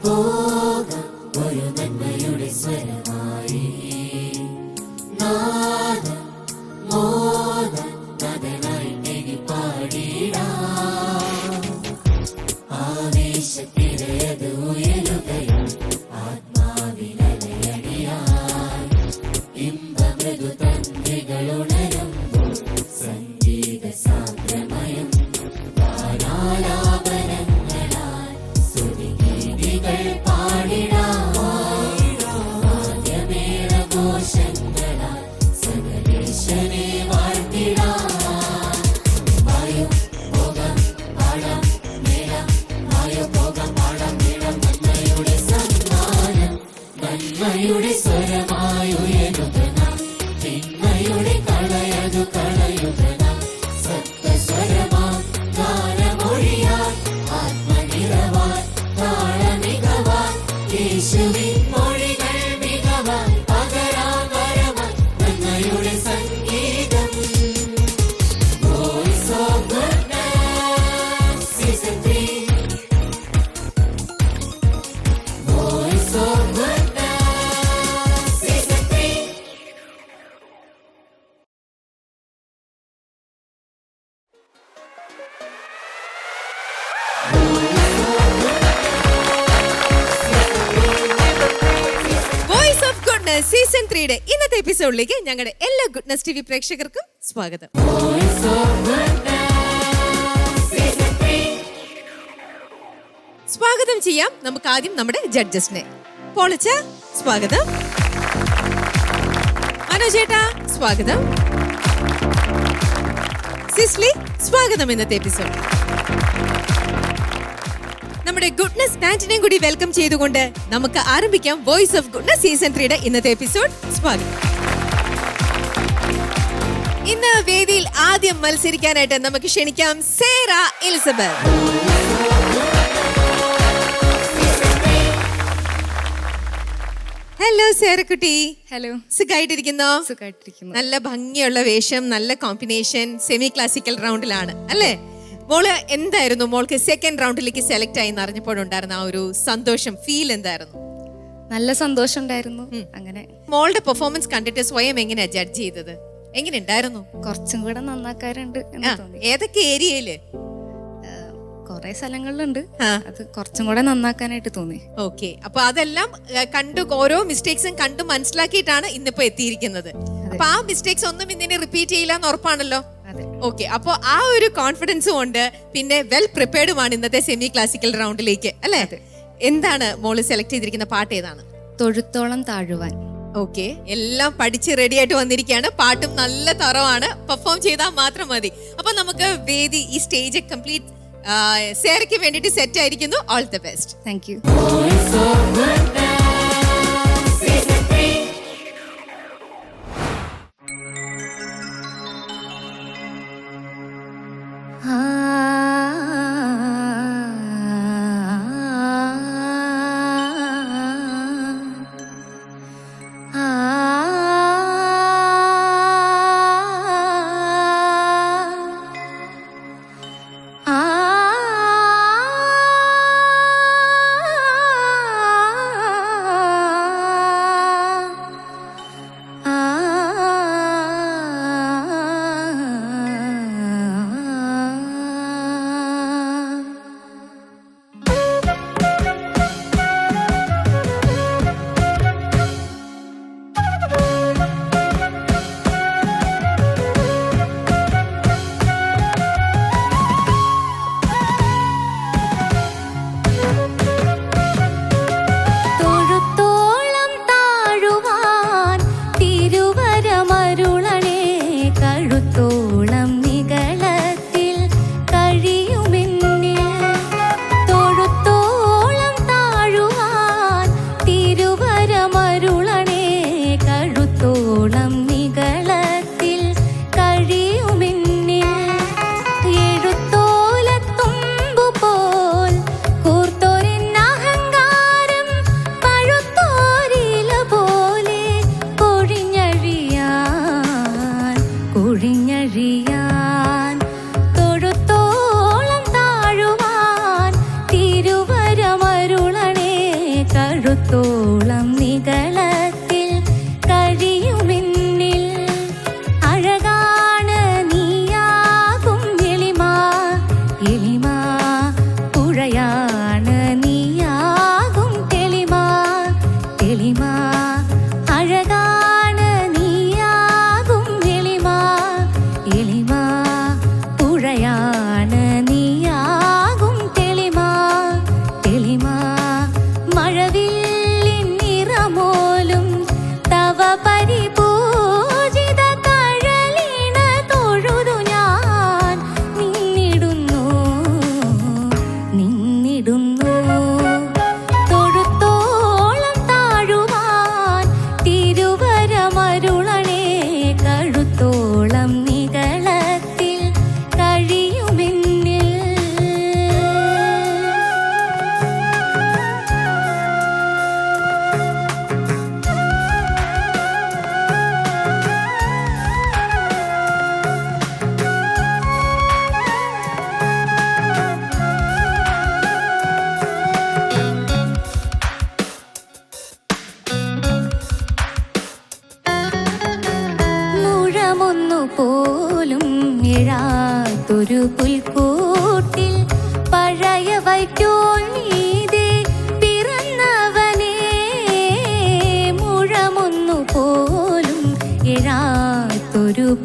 പോകാം ഒരു നന്മയുടെ സ്വരമായി. നാദം മോദം നദനായി പാടിടാം. ആവേശത്തിരയത് ഉയരുകയും ആത്മാവിനലയടിയാൻ ഇമ്പമൃദു തന്ത്രികളുണരുമ്പോൾ സംഗീത സാന്ദ്രമയം ഗാനാലാപനങ്ങളാൽ സ്തുതിഗീതികൾ പാടിടാം. വാദ്യമേളഘോഷങ്ങളാൽ സകലേശനെ വാഴ്ത്തിടാം. വായോ പോകാം പാടാം മേളം, വായോ പോകാം പാടാം മേളം. നന്മയുടെ സമ്മാനം, നന്മയുടെ സ്വരമായി ഉയരുക നാം. തിന്മയുടെ കളയതു കളയുക നാം. സപ്തസ്വരമാം ഗാനമൊഴിയാൻ ആത്മനിറവാൻ താളമികവാൻ യേശുവിൻ മൊഴികൾ മികവാൻ പകരാം വരവാൻ നന്മയുടെ സംഗീതം. Voice of Goodness Season 3. Voice of Goodness Season 3. Voice of goodness season 3യുടെ ഇന്നത്തെ എപ്പിസോഡിലേക്ക് ഞങ്ങളുടെ എല്ലാ ഗുഡ്നസ് ടി വി പ്രേക്ഷകർക്കും സ്വാഗതം. Voice of Goodness Season 3. സ്വാഗതം ചെയ്യാം നമുക്ക് ആദ്യം നമ്മുടെ ജഡ്ജസിനെ. പോളച്ച സ്വാഗതം. മനോജേട്ടാ സ്വാഗതം. സിസ്ലി സ്വാഗതം ഇന്നത്തെ എപ്പിസോഡ്. നമ്മുടെ ഗുഡ്നസ് ബാൻഡിനെയും കൂടി വെൽക്കം ചെയ്തുകൊണ്ട് നമുക്ക് ആരംഭിക്കാം വോയിസ് ഓഫ് ഗുഡ്നസ് സീസൺ 3യുടെ ഇന്നത്തെ എപ്പിസോഡ്. സ്വാഗതം. ഇന്ന് വേദിയിൽ ആദ്യം മത്സരിക്കാനായിട്ട് നമുക്ക് ക്ഷണിക്കാം സേറ എലിസബത്ത്. ഹലോ സേറക്കുട്ടി. ഹലോ. സുഖായിട്ടിരിക്കുന്നോ? സുഖമായിട്ടിരിക്കുന്നു. നല്ല ഭംഗിയുള്ള വേഷം, നല്ല കോമ്പിനേഷൻ. സെമി ക്ലാസിക്കൽ റൗണ്ടിലാണ് അല്ലേ? മോള് എന്തായിരുന്നു മോൾക്ക് സെക്കൻഡ് റൗണ്ടിലേക്ക് സെലക്ട് ആയി അറിഞ്ഞപ്പോഴുണ്ടായിരുന്ന ആ ഒരു സന്തോഷം, ഫീൽ എന്തായിരുന്നു? നല്ല സന്തോഷം ഉണ്ടായിരുന്നു. അങ്ങനെ മോളുടെ പെർഫോമൻസ് കണ്ടിട്ട് സ്വയം എങ്ങനെയാ ജഡ്ജ് ചെയ്തത്? എങ്ങനെ ഉണ്ടായിരുന്നു? കുറച്ചും കൂടെ നന്നാക്കാറുണ്ട് എന്ന് തോന്നി. ഏതൊക്കെ ഏരിയയില്? കുറെ സ്ഥലങ്ങളിലുണ്ട്. ആ. അത് കുറച്ചും കൂടെ നന്നാക്കാനായിട്ട് തോന്നി. ഓക്കെ, അപ്പൊ അതെല്ലാം കണ്ടു, ഓരോ മിസ്റ്റേക്സും കണ്ടു മനസ്സിലാക്കിയിട്ടാണ് ഇന്നിപ്പോ എത്തിയിരിക്കുന്നത്. അപ്പൊ ആ മിസ്റ്റേക്സ് ഒന്നും ഇന്നിനെ റിപ്പീറ്റ് ചെയ്യില്ല എന്ന് ഉറപ്പാണല്ലോ. അതെ. ഓക്കെ, അപ്പൊ ആ ഒരു കോൺഫിഡൻസും ഉണ്ട്, പിന്നെ വെൽ പ്രിപ്പയർഡുമാണ് ഇന്നത്തെ സെമി ക്ലാസിക്കൽ റൗണ്ടിലേക്ക് അല്ലേ? എന്താണ് മോള് സെലക്ട് ചെയ്തിരിക്കുന്ന പാട്ട്? ഏതാണ്? തൊഴുത്തോളം താഴുവാൻ. ഓക്കെ, എല്ലാം പഠിച്ച് റെഡി ആയിട്ട് വന്നിരിക്കുകയാണ്. പാട്ടും നല്ല തറവാണ്, പെർഫോം ചെയ്താൽ മാത്രം മതി. അപ്പൊ നമുക്ക് വേദി, ഈ സ്റ്റേജ് കംപ്ലീറ്റ് സേറയ്ക്ക് വേണ്ടിയിട്ട് സെറ്റ് ആയിരിക്കുന്നു. All the best. Thank U. Voice of Goodness Season 3. ആ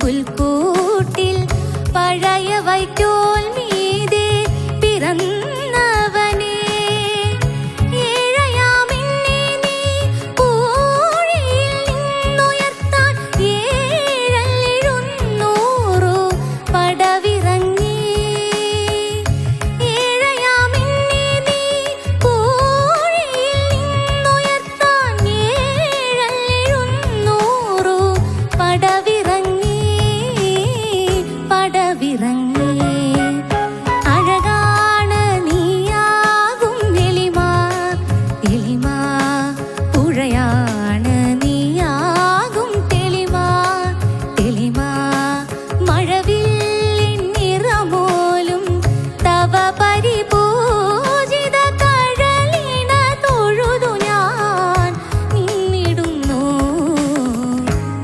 പുൽക്കൂട്ടിൽ പഴയ വൈക്കോൽ മീതെ പിറന്നവനേ ഏഴയാമെന്നെ നീ പൂഴിയിൽ നിന്നുയർത്താൻ ഏഴെഴുന്നൂറു പടവിറങ്ങി ഏഴയാമെന്നെ നീ പൂഴിയിൽ നിന്നുയർത്താൻ ഏഴെഴുന്നൂറു പടവിറങ്ങി അഴകാണ് നീയാകും എളിമാ എളിമാ പുഴയാണ് നീയാകും തെളിമാ തെളിമാ മഴവില്ലിൻ നിറമോലും തവ പരിപൂജിത കഴലിണ തൊഴുതു ഞാൻ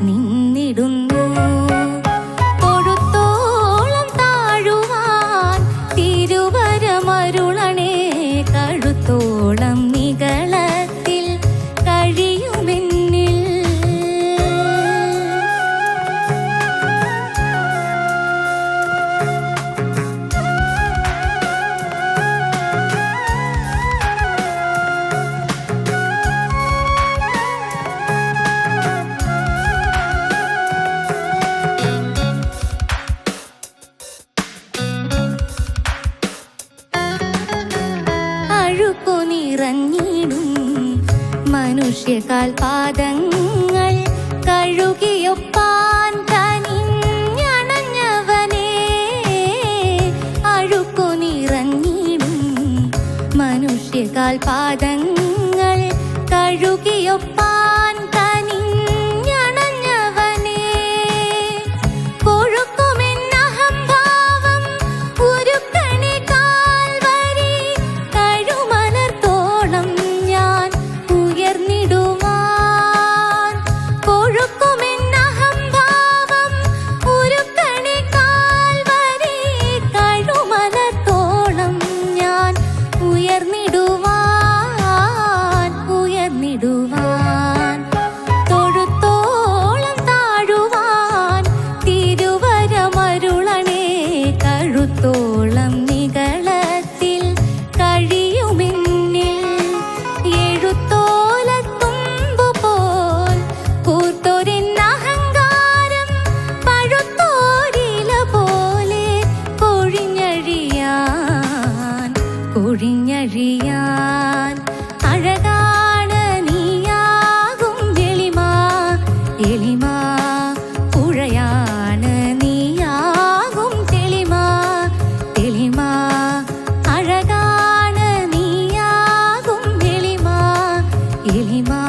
നിന്നിടുന്നു തൊഴുത്തോളം താഴുവാൻ തിരുവരമരുളണേ കഴുത്തോളം നിഗളത്തിൽ കഴിയുമെന്നിൽ അഴുക്കു നിറഞ്ഞിടും മനുഷ്യകാൽ പാദങ്ങൾ കഴുകിയൊപ്പാൻ കനിഞ്ഞണഞ്ഞവനേ അഴുക്കു നിറഞ്ഞിടും മനുഷ്യകാൽ പാദങ്ങൾ കഴുകിയൊപ്പാൻ കനിഞ്ഞണഞ്ഞവനേ കൊഴുക്കുമെന്നഹംഭാവം ഉരുക്കണി കാൽവരി കഴുമലർത്തോളം ഞാൻ ഉയർന്നിടുവാൻ കൊഴുക്കുമെന്നഹംഭാവം ഉരുക്കണി കാൽവരി കഴുമലർത്തോളം ഞാൻ ഉയർന്നിടുവാൻ തൊഴുത്തോളം താഴുവാൻ തിരുവരമരുളണേ കഴുത്തോളം നിഗളത്തിൽ കഴിയുമെന്നിൽ എഴുത്തോലത്തുമ്പു പോൽ കൂർത്തൊരെന്നഹങ്കാരം പഴുത്തോരില പോലെ കൊഴിഞ്ഞഴിയാൻ അഴകാണ് നീയാകും എളിമാ എളിമാ പുഴയാണ് നീയാകും തെളിമാ തെളിമാ അഴകാണ് നീയാകും എളിമാ എളിമാ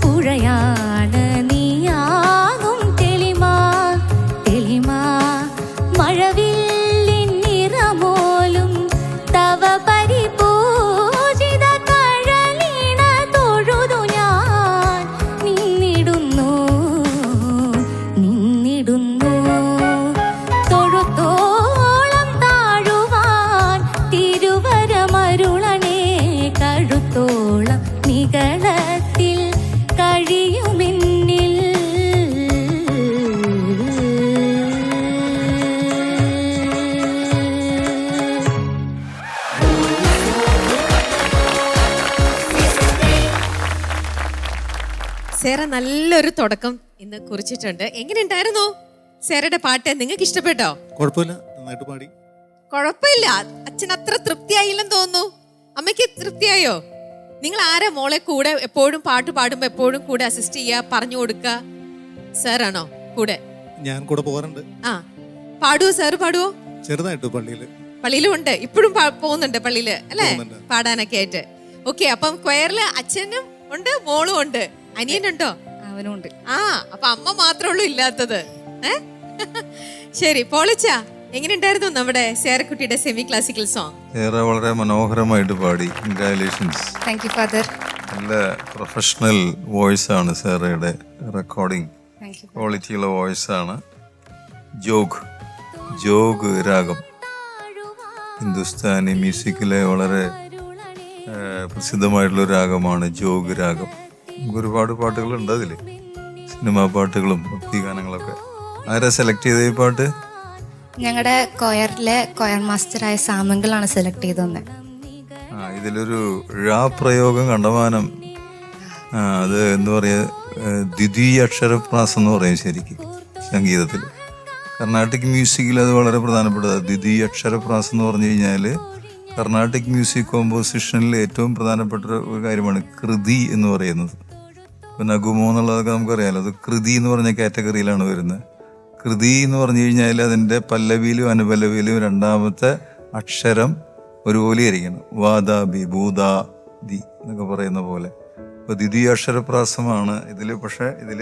പുഴയാണ് നീയാകും തെളിമാ തെളിമാ മഴവില്ലിൻ നിറമോലും തവ പരിപൂജിത കഴലിണ തൊഴുതു ഞാൻ നിന്നിടുന്നു തൊഴുത്തോളം താഴുവാൻ തിരുവരമരുളണേ കഴുത്തോളം നിഗളത്തിൽ കഴിയുമെന്നിൽ സേറ നല്ലൊരു തുടക്കം ഇന്ന് കുറിച്ചിട്ടുണ്ട്. എങ്ങനെയുണ്ടായിരുന്നു സേറയുടെ പാട്ട്? നിങ്ങൾക്ക് ഇഷ്ടപ്പെട്ടോ? കുഴപ്പമില്ല, നന്നായിട്ട് പാടി. കുഴപ്പമില്ല. അച്ഛൻ അത്ര തൃപ്തിയായില്ലെന്ന് തോന്നുന്നു. അമ്മയ്ക്ക് തൃപ്തിയായോ? നിങ്ങൾ ആരാ മോളെ കൂടെ എപ്പോഴും പാട്ട് പാടുമ്പോ എപ്പോഴും കൂടെ അസിസ്റ്റ് ചെയ്യാ, പറഞ്ഞു കൊടുക്ക? സാറാണോ കൂടെ? ഞാൻ കൂടെ പോകാറുണ്ട്. ആ, പാടുവോ സാറ്? പാടുവോ? ചെറുതായിട്ട് പള്ളിയിലും ഉണ്ട്. ഇപ്പോഴും പോകുന്നുണ്ട് പള്ളിയില് അല്ലേ, പോകുന്നുണ്ട്. പാടാനൊക്കെ ആയിട്ട്. ഓക്കെ, അപ്പം ക്വയറില് അച്ഛനും ഉണ്ട്, മോളും ഉണ്ട്. അനിയനുണ്ടോ? അവനും ഉണ്ട്. ആ, അപ്പൊ അമ്മ മാത്രമേ ഉള്ളൂ ഇല്ലാത്തത്. ശരി, പോളിച്ച എങ്ങനെയുണ്ടായിരുന്നു നമ്മുടെ സേറക്കുട്ടിയുടെ സെമി ക്ലാസിക്കൽ സോങ്? ഏറെ വളരെ മനോഹരമായിട്ട് പാടി. കൺഗ്രാറ്റുലേഷൻസ്. Thank you father. നല്ല പ്രൊഫഷണൽ വോയിസ് ആണ് സേറയുടെ. Recording thank you. ക്വാളിറ്റിയുള്ള വോയിസ് ആണ്. ജോഗ് രാഗം ഹിന്ദുസ്ഥാനി മ്യൂസിക്കിലെ വളരെ പ്രസിദ്ധമായിട്ടുള്ള രാഗമാണ് ജോഗ് രാഗം. ഒരുപാട് പാട്ടുകളുണ്ട് അതിൽ, സിനിമാ പാട്ടുകളും ഭക്തി ഗാനങ്ങളൊക്കെ. ആരാ സെലക്ട് ചെയ്ത ഈ പാട്ട്? ഞങ്ങളുടെ കൊയറിലെ കൊയർ മാസ്റ്ററായ സാമങ്കിളാണ് സെലക്ട് ചെയ്ത് തന്നെ. ഇതിലൊരു ഴ പ്രയോഗം കണ്ടമാനം. അത് എന്താ പറയുക, ദ്വിതീയ അക്ഷരപ്രാസം എന്ന് പറയും ശരിക്കും സംഗീതത്തിൽ. കർണാട്ടിക് മ്യൂസിക്കിൽ അത് വളരെ പ്രധാനപ്പെട്ടതാണ്. ദ്വിതീയ അക്ഷരപ്രാസം എന്ന് പറഞ്ഞു കഴിഞ്ഞാൽ കർണാട്ടിക് മ്യൂസിക് കോമ്പോസിഷനിൽ ഏറ്റവും പ്രധാനപ്പെട്ട ഒരു കാര്യമാണ് കൃതി എന്ന് പറയുന്നത്. ഇപ്പം നഗുമോ എന്നുള്ളതൊക്കെ നമുക്കറിയാമല്ലോ, അത് കൃതി എന്ന് പറഞ്ഞ കാറ്റഗറിയിലാണ് വരുന്നത്. കൃതി എന്ന് പറഞ്ഞു കഴിഞ്ഞാൽ അതിൻ്റെ പല്ലവിയിലും അനുപല്ലവിയിലും രണ്ടാമത്തെ അക്ഷരം ഒരുപോലെ ഇരിക്കണം. വാദാബി ഭൂതാദി എന്നൊക്കെ പറയുന്ന പോലെ. അപ്പോൾ ദ്വിതീയ അക്ഷരപ്രാസമാണ് ഇതിൽ. പക്ഷേ ഇതിൽ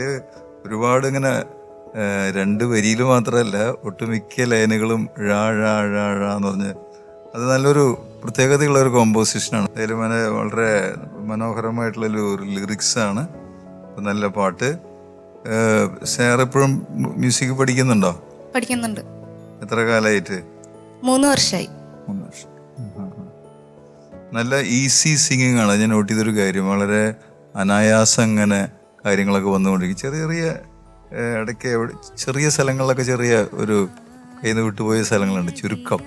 ഒരുപാട് ഇങ്ങനെ രണ്ട് വരിയിൽ മാത്രമല്ല, ഒട്ടുമിക്ക ലൈനുകളും ഴ ഴ ഴ ഴ എന്ന് പറഞ്ഞ് അത് നല്ലൊരു പ്രത്യേകതയുള്ള ഒരു കോമ്പോസിഷനാണ്. അതിൽ വളരെ മനോഹരമായിട്ടുള്ളൊരു ലിറിക്സാണ്. നല്ല പാട്ട്. സാർ എപ്പോഴും മ്യൂസിക് പഠിക്കുന്നുണ്ടോ? പഠിക്കുന്നുണ്ട്. എത്ര കാലമായിട്ട്? 3 വർഷമായി. 3 വർഷം. നല്ല ഈസി സിംഗിങ് ആണ്. ഞാൻ നോട്ട് ചെയ്തൊരു കാര്യം, വളരെ അനായാസം അങ്ങനെ കാര്യങ്ങളൊക്കെ വന്നുകൊണ്ടിരിക്കും. ചെറിയ ചെറിയ ഇടയ്ക്ക് ചെറിയ സ്ഥലങ്ങളിലൊക്കെ ചെറിയ ഒരു കയ്യിൽ നിന്ന് വിട്ടുപോയ സ്ഥലങ്ങളുണ്ട്. ചുരുക്കം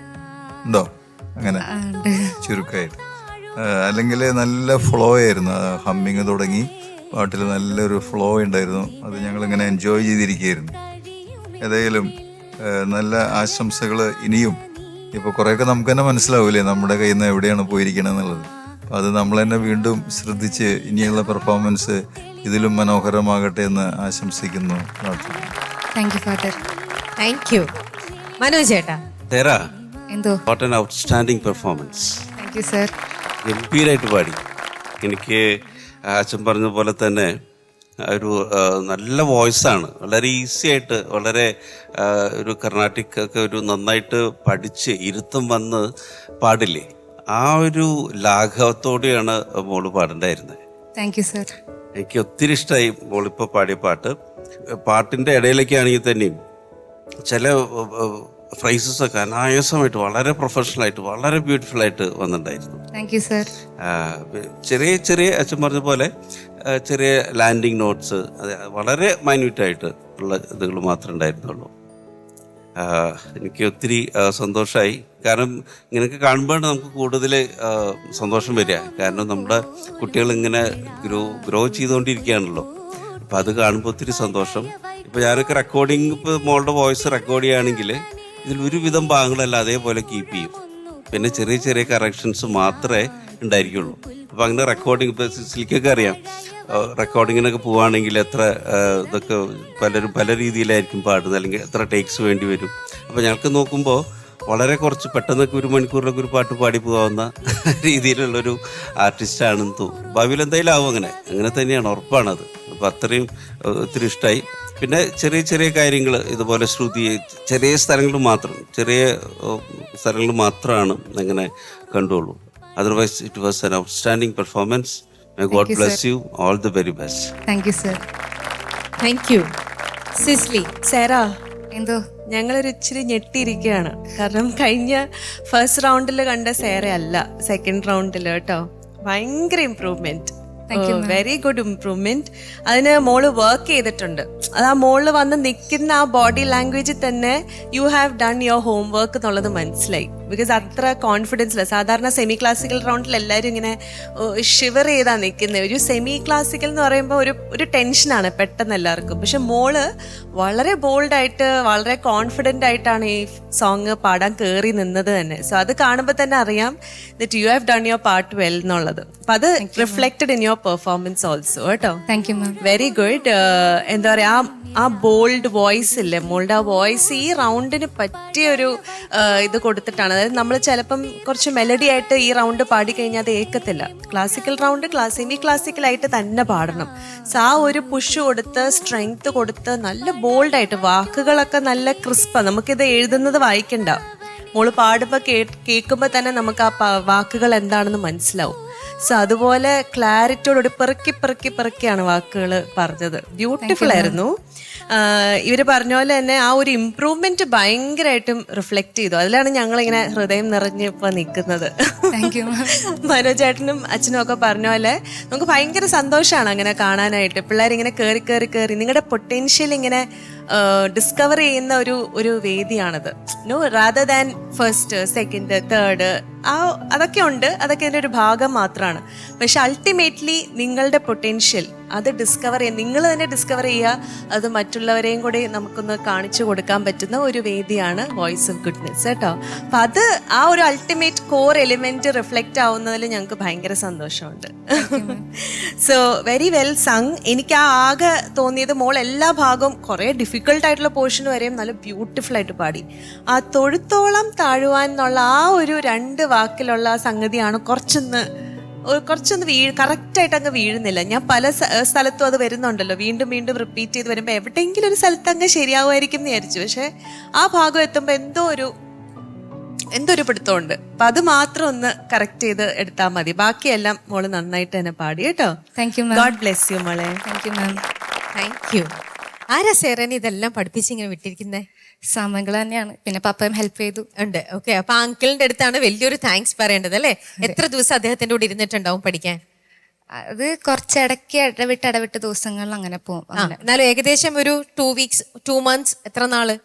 ഉണ്ടോ അങ്ങനെ? ചുരുക്കമായിട്ട്. അല്ലെങ്കിൽ നല്ല ഫ്ലോ ആയിരുന്നു. ഹമ്മിങ് തുടങ്ങി പാട്ടിൽ നല്ലൊരു ഫ്ലോ ഉണ്ടായിരുന്നു. അത് ഞങ്ങളിങ്ങനെ എൻജോയ് ചെയ്തിരിക്കുകയായിരുന്നു. ഏതായാലും നല്ല ആശംസകൾ ഇനിയും. ഇപ്പോൾ കുറേയൊക്കെ നമുക്ക് തന്നെ മനസ്സിലാവില്ലേ നമ്മുടെ കയ്യിൽ നിന്ന് എവിടെയാണ് പോയിരിക്കണമെന്നുള്ളത്. അപ്പം അത് നമ്മൾ തന്നെ വീണ്ടും ശ്രദ്ധിച്ച് ഇനിയുള്ള പെർഫോമൻസ് ഇതിലും മനോഹരമാകട്ടെ എന്ന് ആശംസിക്കുന്നു. Thank you father. Thank you. Manoj ചേട്ടാ. തേരാ, എന്തോ? What an outstanding performance. Thank you sir. ഗംഭീരമായിട്ട് പാടി. എനിക്ക് അച്ഛൻ പറഞ്ഞ പോലെ തന്നെ ഒരു നല്ല വോയിസാണ്. വളരെ ഈസി ആയിട്ട്, വളരെ ഒരു കർണാട്ടിക് ഒക്കെ ഒരു നന്നായിട്ട് പഠിച്ച് ഇരുത്തം വന്ന് പാടില്ലേ, ആ ഒരു ലാഘവത്തോടെയാണ് മോള് പാടേണ്ടായിരുന്നത്. Thank you sir. എനിക്ക് ഒത്തിരി ഇഷ്ടമായി മോളിപ്പോൾ പാടിയ പാട്ട്. പാട്ടിൻ്റെ ഇടയിലേക്കാണെങ്കിൽ തന്നെയും ചില ഫ്രൈസസ് ഒക്കെ അനായാസമായിട്ട് വളരെ പ്രൊഫഷണലായിട്ട് വളരെ ബ്യൂട്ടിഫുൾ ആയിട്ട് വന്നിട്ടുണ്ടായിരുന്നു. Thank you sir. ചെറിയ ചെറിയ അച്ഛൻ പറഞ്ഞ പോലെ ചെറിയ ലാൻഡിങ് നോട്ട്സ്, അത് വളരെ മൈന്യൂട്ടായിട്ട് ഉള്ള ഇതുകൾ മാത്രമേ ഉണ്ടായിരുന്നുള്ളൂ. എനിക്ക് ഒത്തിരി സന്തോഷമായി. കാരണം ഇങ്ങനെയൊക്കെ കാണുമ്പോഴാണ് നമുക്ക് കൂടുതൽ സന്തോഷം വരിക. കാരണം നമ്മുടെ കുട്ടികൾ ഇങ്ങനെ ഗ്രോ ചെയ്തുകൊണ്ടിരിക്കുകയാണല്ലോ. അപ്പം അത് കാണുമ്പോൾ ഒത്തിരി സന്തോഷം. ഇപ്പം ഞാനൊക്കെ റെക്കോർഡിങ്, ഇപ്പോൾ മോളുടെ വോയിസ് റെക്കോർഡ് ചെയ്യുകയാണെങ്കിൽ ഇതിൽ ഒരുവിധം ഭാഗങ്ങളല്ല അതേപോലെ കീപ്പ് ചെയ്യും. പിന്നെ ചെറിയ ചെറിയ കറക്ഷൻസ് മാത്രമേ ഉണ്ടായിരിക്കുള്ളൂ. അപ്പം അങ്ങനെ റെക്കോർഡിങ്, ഇപ്പോൾ സിലിക്കൊക്കെ അറിയാം, റെക്കോർഡിങ്ങിനൊക്കെ പോവുകയാണെങ്കിൽ എത്ര ഇതൊക്കെ പലരും പല രീതിയിലായിരിക്കും പാടുന്നത്, അല്ലെങ്കിൽ എത്ര ടേക്സ് വേണ്ടി വരും. അപ്പോൾ ഞങ്ങൾക്ക് നോക്കുമ്പോൾ വളരെ കുറച്ച് പെട്ടെന്നൊക്കെ 1 മണിക്കൂറിലൊക്കെ ഒരു പാട്ട് പാടി പോകാവുന്ന രീതിയിലുള്ളൊരു ആർട്ടിസ്റ്റാണെന്ന് തോന്നുന്നു. ഭാവിയിൽ എന്തായാലും ആവും. അങ്ങനെ തന്നെയാണ്, ഉറപ്പാണത്. അപ്പോൾ അത്രയും ഒത്തിരി ഇഷ്ടമായി. പിന്നെ ചെറിയ ചെറിയ കാര്യങ്ങൾ ഇതുപോലെ ശ്രുതി ചെറിയ സ്ഥലങ്ങളിൽ മാത്രമാണ് അങ്ങനെ കണ്ടുള്ളൂ. Otherwise it was an outstanding performance. May God bless you. All the very best. Thank you sir. Thank you. Cicily. Sara, എന്തോ? ഞങ്ങളൊരു ഇച്ചിരി ഞെട്ടിയിരിക്കുകയാണ്. കാരണം കഴിഞ്ഞ ഫസ്റ്റ് റൗണ്ടിൽ കണ്ട സേറയല്ല സെക്കൻഡ് റൗണ്ടിൽ കേട്ടോ. ഭയങ്കര ഇംപ്രൂവ്മെന്റ്, വെരി ഗുഡ് ഇംപ്രൂവ്മെന്റ്. അതിന് മോള് വർക്ക് ചെയ്തിട്ടുണ്ട്. അത് ആ മോള് വന്ന് നിൽക്കുന്ന ആ ബോഡി ലാംഗ്വേജിൽ തന്നെ U have done your home work എന്നുള്ളത് മനസ്സിലായി. ബിക്കോസ് അത്ര കോൺഫിഡൻസില്ല. സാധാരണ സെമി ക്ലാസിക്കൽ റൗണ്ടിൽ എല്ലാവരും ഇങ്ങനെ ഷിവർ ചെയ്താ നിൽക്കുന്നത്. ഒരു സെമി ക്ലാസിക്കൽ എന്ന് പറയുമ്പോൾ ഒരു ടെൻഷനാണ് പെട്ടെന്ന് എല്ലാവർക്കും. പക്ഷെ മോള് വളരെ ബോൾഡായിട്ട് വളരെ കോൺഫിഡൻ്റ് ആയിട്ടാണ് ഈ സോങ് പാടാൻ കയറി നിന്നത് തന്നെ. സോ അത് കാണുമ്പോൾ തന്നെ അറിയാം that you have done your part well എന്നുള്ളത്. അപ്പം അത് reflected in your performance also കേട്ടോ. Thank you ma'am. Very good. എന്താ പറയുക, ആ ബോൾഡ് വോയിസ് ഇല്ലേ മോളുടെ, ആ വോയിസ് ഈ റൗണ്ടിന് പറ്റിയൊരു ഇത് കൊടുത്തിട്ടാണ്. അതായത് നമ്മൾ ചിലപ്പം കുറച്ച് മെലഡി ആയിട്ട് ഈ റൗണ്ട് പാടിക്കഴിഞ്ഞാൽ അത് ഏക്കത്തില്ല. ക്ലാസിക്കൽ റൗണ്ട് സെമി ക്ലാസിക്കലായിട്ട് തന്നെ പാടണം. സോ ആ ഒരു പുഷ് കൊടുത്ത് സ്ട്രെങ്ത് കൊടുത്ത് നല്ല ബോൾഡായിട്ട്, വാക്കുകളൊക്കെ നല്ല ക്രിസ്പാണ്. നമുക്കിത് എഴുതുന്നത് വായിക്കണ്ട, മോള് പാടുമ്പോൾ കേൾക്കുമ്പോൾ തന്നെ നമുക്ക് ആ വാക്കുകൾ എന്താണെന്ന് മനസ്സിലാവും. സോ അതുപോലെ ക്ലാരിറ്റിയോട് പെറുക്കിയാണ് വാക്കുകൾ പറഞ്ഞത്. ബ്യൂട്ടിഫുൾ ആയിരുന്നു. ഇവർ പറഞ്ഞ പോലെ തന്നെ ആ ഒരു ഇംപ്രൂവ്മെന്റ് ഭയങ്കരമായിട്ടും റിഫ്ലക്ട് ചെയ്തു. അതിലാണ് ഞങ്ങളിങ്ങനെ ഹൃദയം നിറഞ്ഞ് ഇപ്പം നിൽക്കുന്നത്. മനോജേട്ടനും അച്ഛനും ഒക്കെ പറഞ്ഞ പോലെ നമുക്ക് ഭയങ്കര സന്തോഷമാണ് അങ്ങനെ കാണാനായിട്ട്. പിള്ളേരിങ്ങനെ കയറി നിങ്ങളുടെ പൊട്ടൻഷ്യൽ ഇങ്ങനെ ഡിസ്കവർ ചെയ്യുന്ന ഒരു വേദിയാണത്. Rather than first, second, third, അതൊക്കെ ഉണ്ട്, അതൊക്കെ അതിൻ്റെ ഒരു ഭാഗം മാത്രമാണ്. പക്ഷെ അൾട്ടിമേറ്റ്ലി നിങ്ങളുടെ പൊട്ടൻഷ്യൽ അത് ഡിസ്കവർ ചെയ്യുക, നിങ്ങൾ തന്നെ ഡിസ്കവർ ചെയ്യുക, അത് മറ്റുള്ളവരെയും കൂടി നമുക്കൊന്ന് കാണിച്ചു കൊടുക്കാൻ പറ്റുന്ന ഒരു വേദിയാണ് വോയിസ് ഓഫ് ഗുഡ്നെസ് കേട്ടോ. അപ്പം അത് ആ ഒരു അൾട്ടിമേറ്റ് കോർ എലിമെന്റ് റിഫ്ലക്റ്റ് ആവുന്നതിൽ ഞങ്ങൾക്ക് ഭയങ്കര സന്തോഷമുണ്ട്. So very well sung. എനിക്ക് ആകെ തോന്നിയത് മോൾ എല്ലാ ഭാഗവും കുറേ ഡിഫിക്കൽട്ടായിട്ടുള്ള പോർഷൻ വരെയും നല്ല ബ്യൂട്ടിഫുൾ ആയിട്ട് പാടി. ആ തൊഴുത്തോളം താഴുവാൻ എന്നുള്ള ആ ഒരു 2 വാക്കിലുള്ള സംഗതിയാണ് കുറച്ചൊന്ന് കറക്റ്റായിട്ട് അങ്ങ് വീഴുന്നില്ല. ഞാൻ പല സ്ഥലത്തും അത് വരുന്നുണ്ടല്ലോ, വീണ്ടും വീണ്ടും റിപ്പീറ്റ് ചെയ്ത് വരുമ്പോൾ എവിടെയെങ്കിലും ഒരു സ്ഥലത്ത് അങ്ങ് ശരിയാവുമായിരിക്കും എന്ന് വിചാരിച്ചു. പക്ഷെ ആ ഭാഗം എത്തുമ്പോൾ എന്തോ ഒരു പിടുത്തമുണ്ട്. അപ്പൊ അത് മാത്രം ഒന്ന് കറക്റ്റ് ചെയ്ത് എടുത്താൽ മതി. ബാക്കിയെല്ലാം മോള് നന്നായിട്ട് തന്നെ പാടി കേട്ടോ. Thank you ma'am. God bless you മോളെ. Thank you ma'am. Thank you. ആരാ സേറനെ ഇതെല്ലാം പഠിപ്പിച്ചിങ്ങനെ വിട്ടിരിക്കുന്നത്? സാമങ്കൾ തന്നെയാണ്, പിന്നെ പപ്പയും ഹെൽപ്പ് ചെയ്തു. ഉണ്ട്. ഓക്കെ. അപ്പൊ അങ്കിളിന്റെ അടുത്താണ് വലിയൊരു താങ്ക്സ് പറയേണ്ടത് അല്ലേ? എത്ര ദിവസം അദ്ദേഹത്തിന്റെ കൂടെ ഇരുന്നിട്ടുണ്ടാവും പഠിക്കാൻ? അത് കുറച്ചിടയ്ക്ക് ഇടവിട്ട് ദിവസങ്ങളിൽ അങ്ങനെ പോകും. എന്നാലും ഏകദേശം ഒരു 2 weeks 2 months എത്ര നാള്?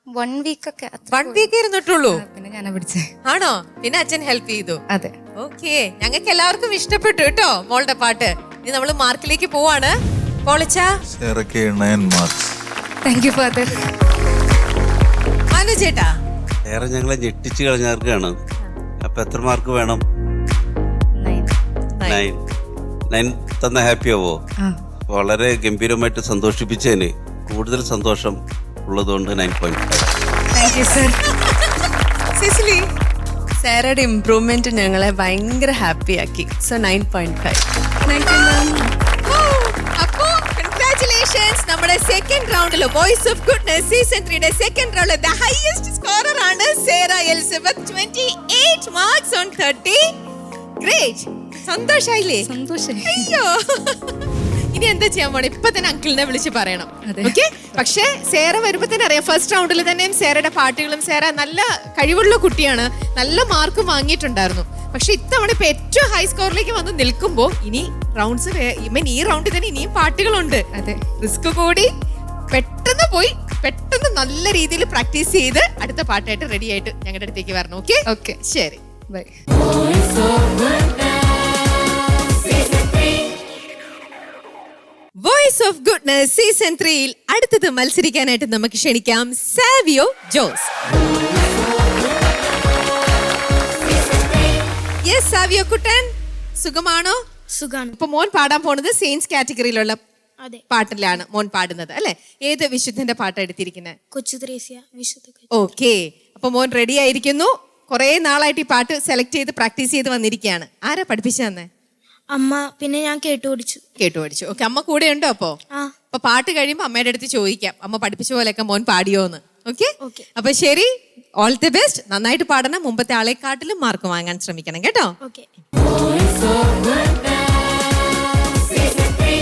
1 week ഒക്കെ. 1 week ഇരുന്നിട്ടുള്ളൂ? പിന്നെ ഞാനാ പിടിച്ചേ. ആണോ? പിന്നെ അച്ഛൻ ഹെൽപ്പ് ചെയ്തു? അതെ. ഓക്കെ. ഞങ്ങൾക്ക് എല്ലാവർക്കും ഇഷ്ടപ്പെട്ടു കേട്ടോ മോളുടെ പാട്ട്. ഇനി നമ്മള് മാർക്കിലേക്ക് പോവാണ്. പോളിച്ചാ സേറയ്ക്ക് 9 marks. Thank you father. Manu ചേട്ടാ? ഏറെ ഞങ്ങളെ ഞെട്ടിച്ച് കളഞ്ഞാർക്കാണ്. അപ്പൊ എത്ര മാർക്ക് വേണം? 9 തന്ന ഹാപ്പി ആവോ? വളരെ ഗംഭീരമായിട്ട് സന്തോഷിപ്പിച്ചതിന് കൂടുതൽ സന്തോഷം ഉള്ളതുകൊണ്ട് 9.5. Thank you sir. സിസിലി? സാറയുടെ ഇംപ്രൂവ്മെന്റ് ഞങ്ങളെ ഭയങ്കര ഹാപ്പി ആക്കി. സോ 9.5. Thank you ma'am. അപ്പോ കൺഗ്രാറ്റുലേഷൻസ്. നമ്മുടെ സെക്കൻഡ് റൗണ്ടിൽ വോയിസ് ഓഫ് ഗുഡ്നസ് സീസൺ 3യുടെ സെക്കൻഡ് റൗണ്ടിൽ ദ ഹൈയസ്റ്റ് സ്കോറർ ആണ് Sera Elizabeth. 28 marks on 30. Great. സന്തോഷായില്ലേ? സന്തോഷായി. അയ്യോ, ഇനി എന്താ ചെയ്യാൻ പോണേ? ഇപ്പൊ തന്നെ അങ്കിളിനെ വിളിച്ച് പറയണം. ഓക്കെ. പക്ഷേ സേറ വരുമ്പോ തന്നെ അറിയാം, ഫസ്റ്റ് റൗണ്ടിൽ തന്നെയും സേറയുടെ പാട്ടുകളും, സേറ നല്ല കഴിവുള്ള കുട്ടിയാണ്, നല്ല മാർക്കും വാങ്ങിയിട്ടുണ്ടായിരുന്നു. പക്ഷെ ഇത്തവണ ഇപ്പൊ ഏറ്റവും ഹൈ സ്കോറിലേക്ക് വന്ന് നിൽക്കുമ്പോ ഇനി റൗണ്ട്സ് ഈ റൗണ്ടിൽ തന്നെ ഇനിയും പാട്ടുകളുണ്ട്. അതെ. റിസ്ക് കൂടി പെട്ടെന്ന് പോയി പെട്ടെന്ന് നല്ല രീതിയിൽ പ്രാക്ടീസ് ചെയ്ത് അടുത്ത പാട്ടായിട്ട് റെഡി ആയിട്ട് ഞങ്ങളുടെ അടുത്തേക്ക് വരണം. ഓക്കെ? ഓക്കെ. ശരി. Bye. Voice of Goodness Season 3. Voice of goodness season 3യിൽ അടുത്തത് മത്സരിക്കാനായിട്ട് നമുക്ക് ക്ഷണിക്കാം സാവിയോ ജോസ്. യെസ് സാവിയോ കുട്ടൻ, സുഖമാണോ? സുഖാണ്. ഇപ്പൊ മോൻ പാടാൻ പോണത് സെയിൻസ് കാറ്റഗറിയിലുള്ള പാട്ടിലാണ് മോൻ പാടുന്നത് അല്ലെ? ഏത് വിശുദ്ധന്റെ പാട്ടാ എടുത്തിരിക്കുന്നത്? കൊച്ചു ത്രേസ്യ വിശുദ്ധ. ഓക്കെ. അപ്പൊ മോൻ റെഡി ആയിരിക്കുന്നു. കുറെ നാളായിട്ട് ഈ പാട്ട് സെലക്ട് ചെയ്ത് പ്രാക്ടീസ് ചെയ്ത് വന്നിരിക്കുകയാണ്. ആരാ പഠിപ്പിച്ചു തന്നെ? അമ്മ. പിന്നെ ഞാൻ കേട്ടു പഠിച്ചു. ഓക്കെ. അമ്മ കൂടെ ഉണ്ടോ? അപ്പൊ പാട്ട് കഴിയുമ്പോ അമ്മയുടെ അടുത്ത് ചോദിക്കാം, അമ്മ പഠിപ്പിച്ച പോലെയൊക്കെ മോൻ പാടിയോന്ന്. ഓക്കെ. അപ്പൊ ശരി, ഓൾ ദി ബെസ്റ്റ്. നന്നായിട്ട് പാടണം. മുമ്പത്തെ ആളെക്കാട്ടിലും മാർക്ക് വാങ്ങാൻ ശ്രമിക്കണം കേട്ടോ. Okay. Voice of Goodness Season 3.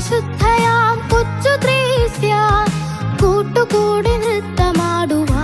വിശുദ്ധയാം കൊച്ചു ത്രേസ്യ കൂട്ടുകൂടി നൃത്തമാടുവാൻ.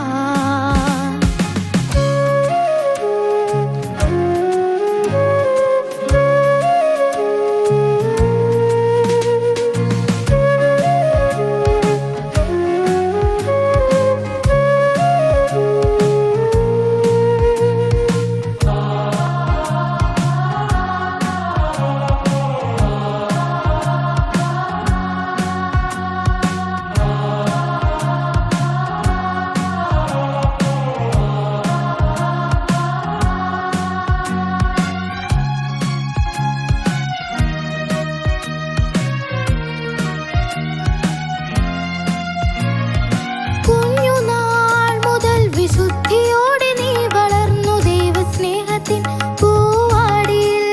കുഞ്ഞുനാൾ മുതൽ വിശുദ്ധിയോടെ നീ വളർന്നു ദൈവസ്നേഹത്തിൻ പൂവാടിയിൽ.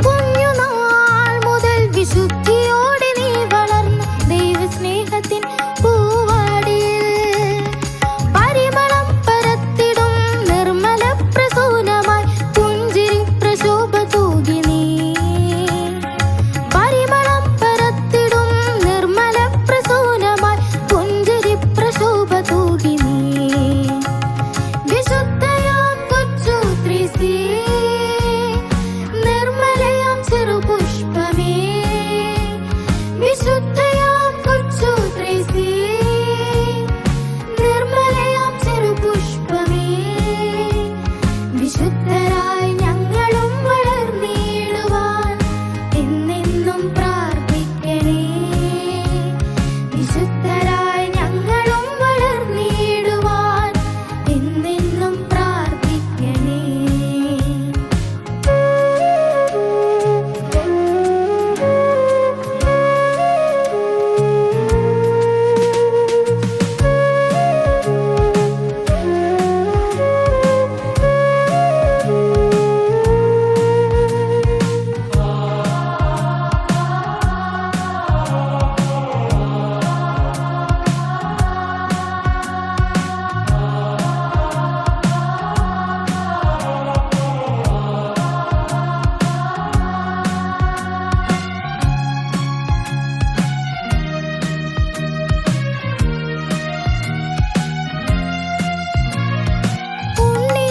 കുഞ്ഞുനാൾ മുതൽ വിശുദ്ധിയോടെ നീ വളർന്നു ദൈവസ്നേഹത്തിൻ പൂവാടിയിൽ. പരിമളം പരത്തിടും നിർമ്മല പ്രസൂനമായി പുഞ്ചിരി പ്രശോഭ തൂകി നീ. പരിമളം പരത്തിടും നിർമ്മല പ്രസൂനമായി പുഞ്ചിരി പ്രശോഭ തൂകി നീ. വിശുദ്ധയാം കൊച്ചു ത്രേസ്യേ നിർമ്മലയാം ചെറുപുഷ്പമേ. വിശുദ്ധയാം കൊച്ചു ത്രേസ്യേ നിർമ്മലയാം ചെറുപുഷ്പമേ. വിശുദ്ധരായി ഞങ്ങളും വളർന്നിടുവാൻ എന്നെന്നും പ്രാർത്ഥിക്കണേ. വിശുദ്ധരായി ഞങ്ങളും വളർന്നിടുവാൻ എന്നെന്നും പ്രാർത്ഥിക്കണേ.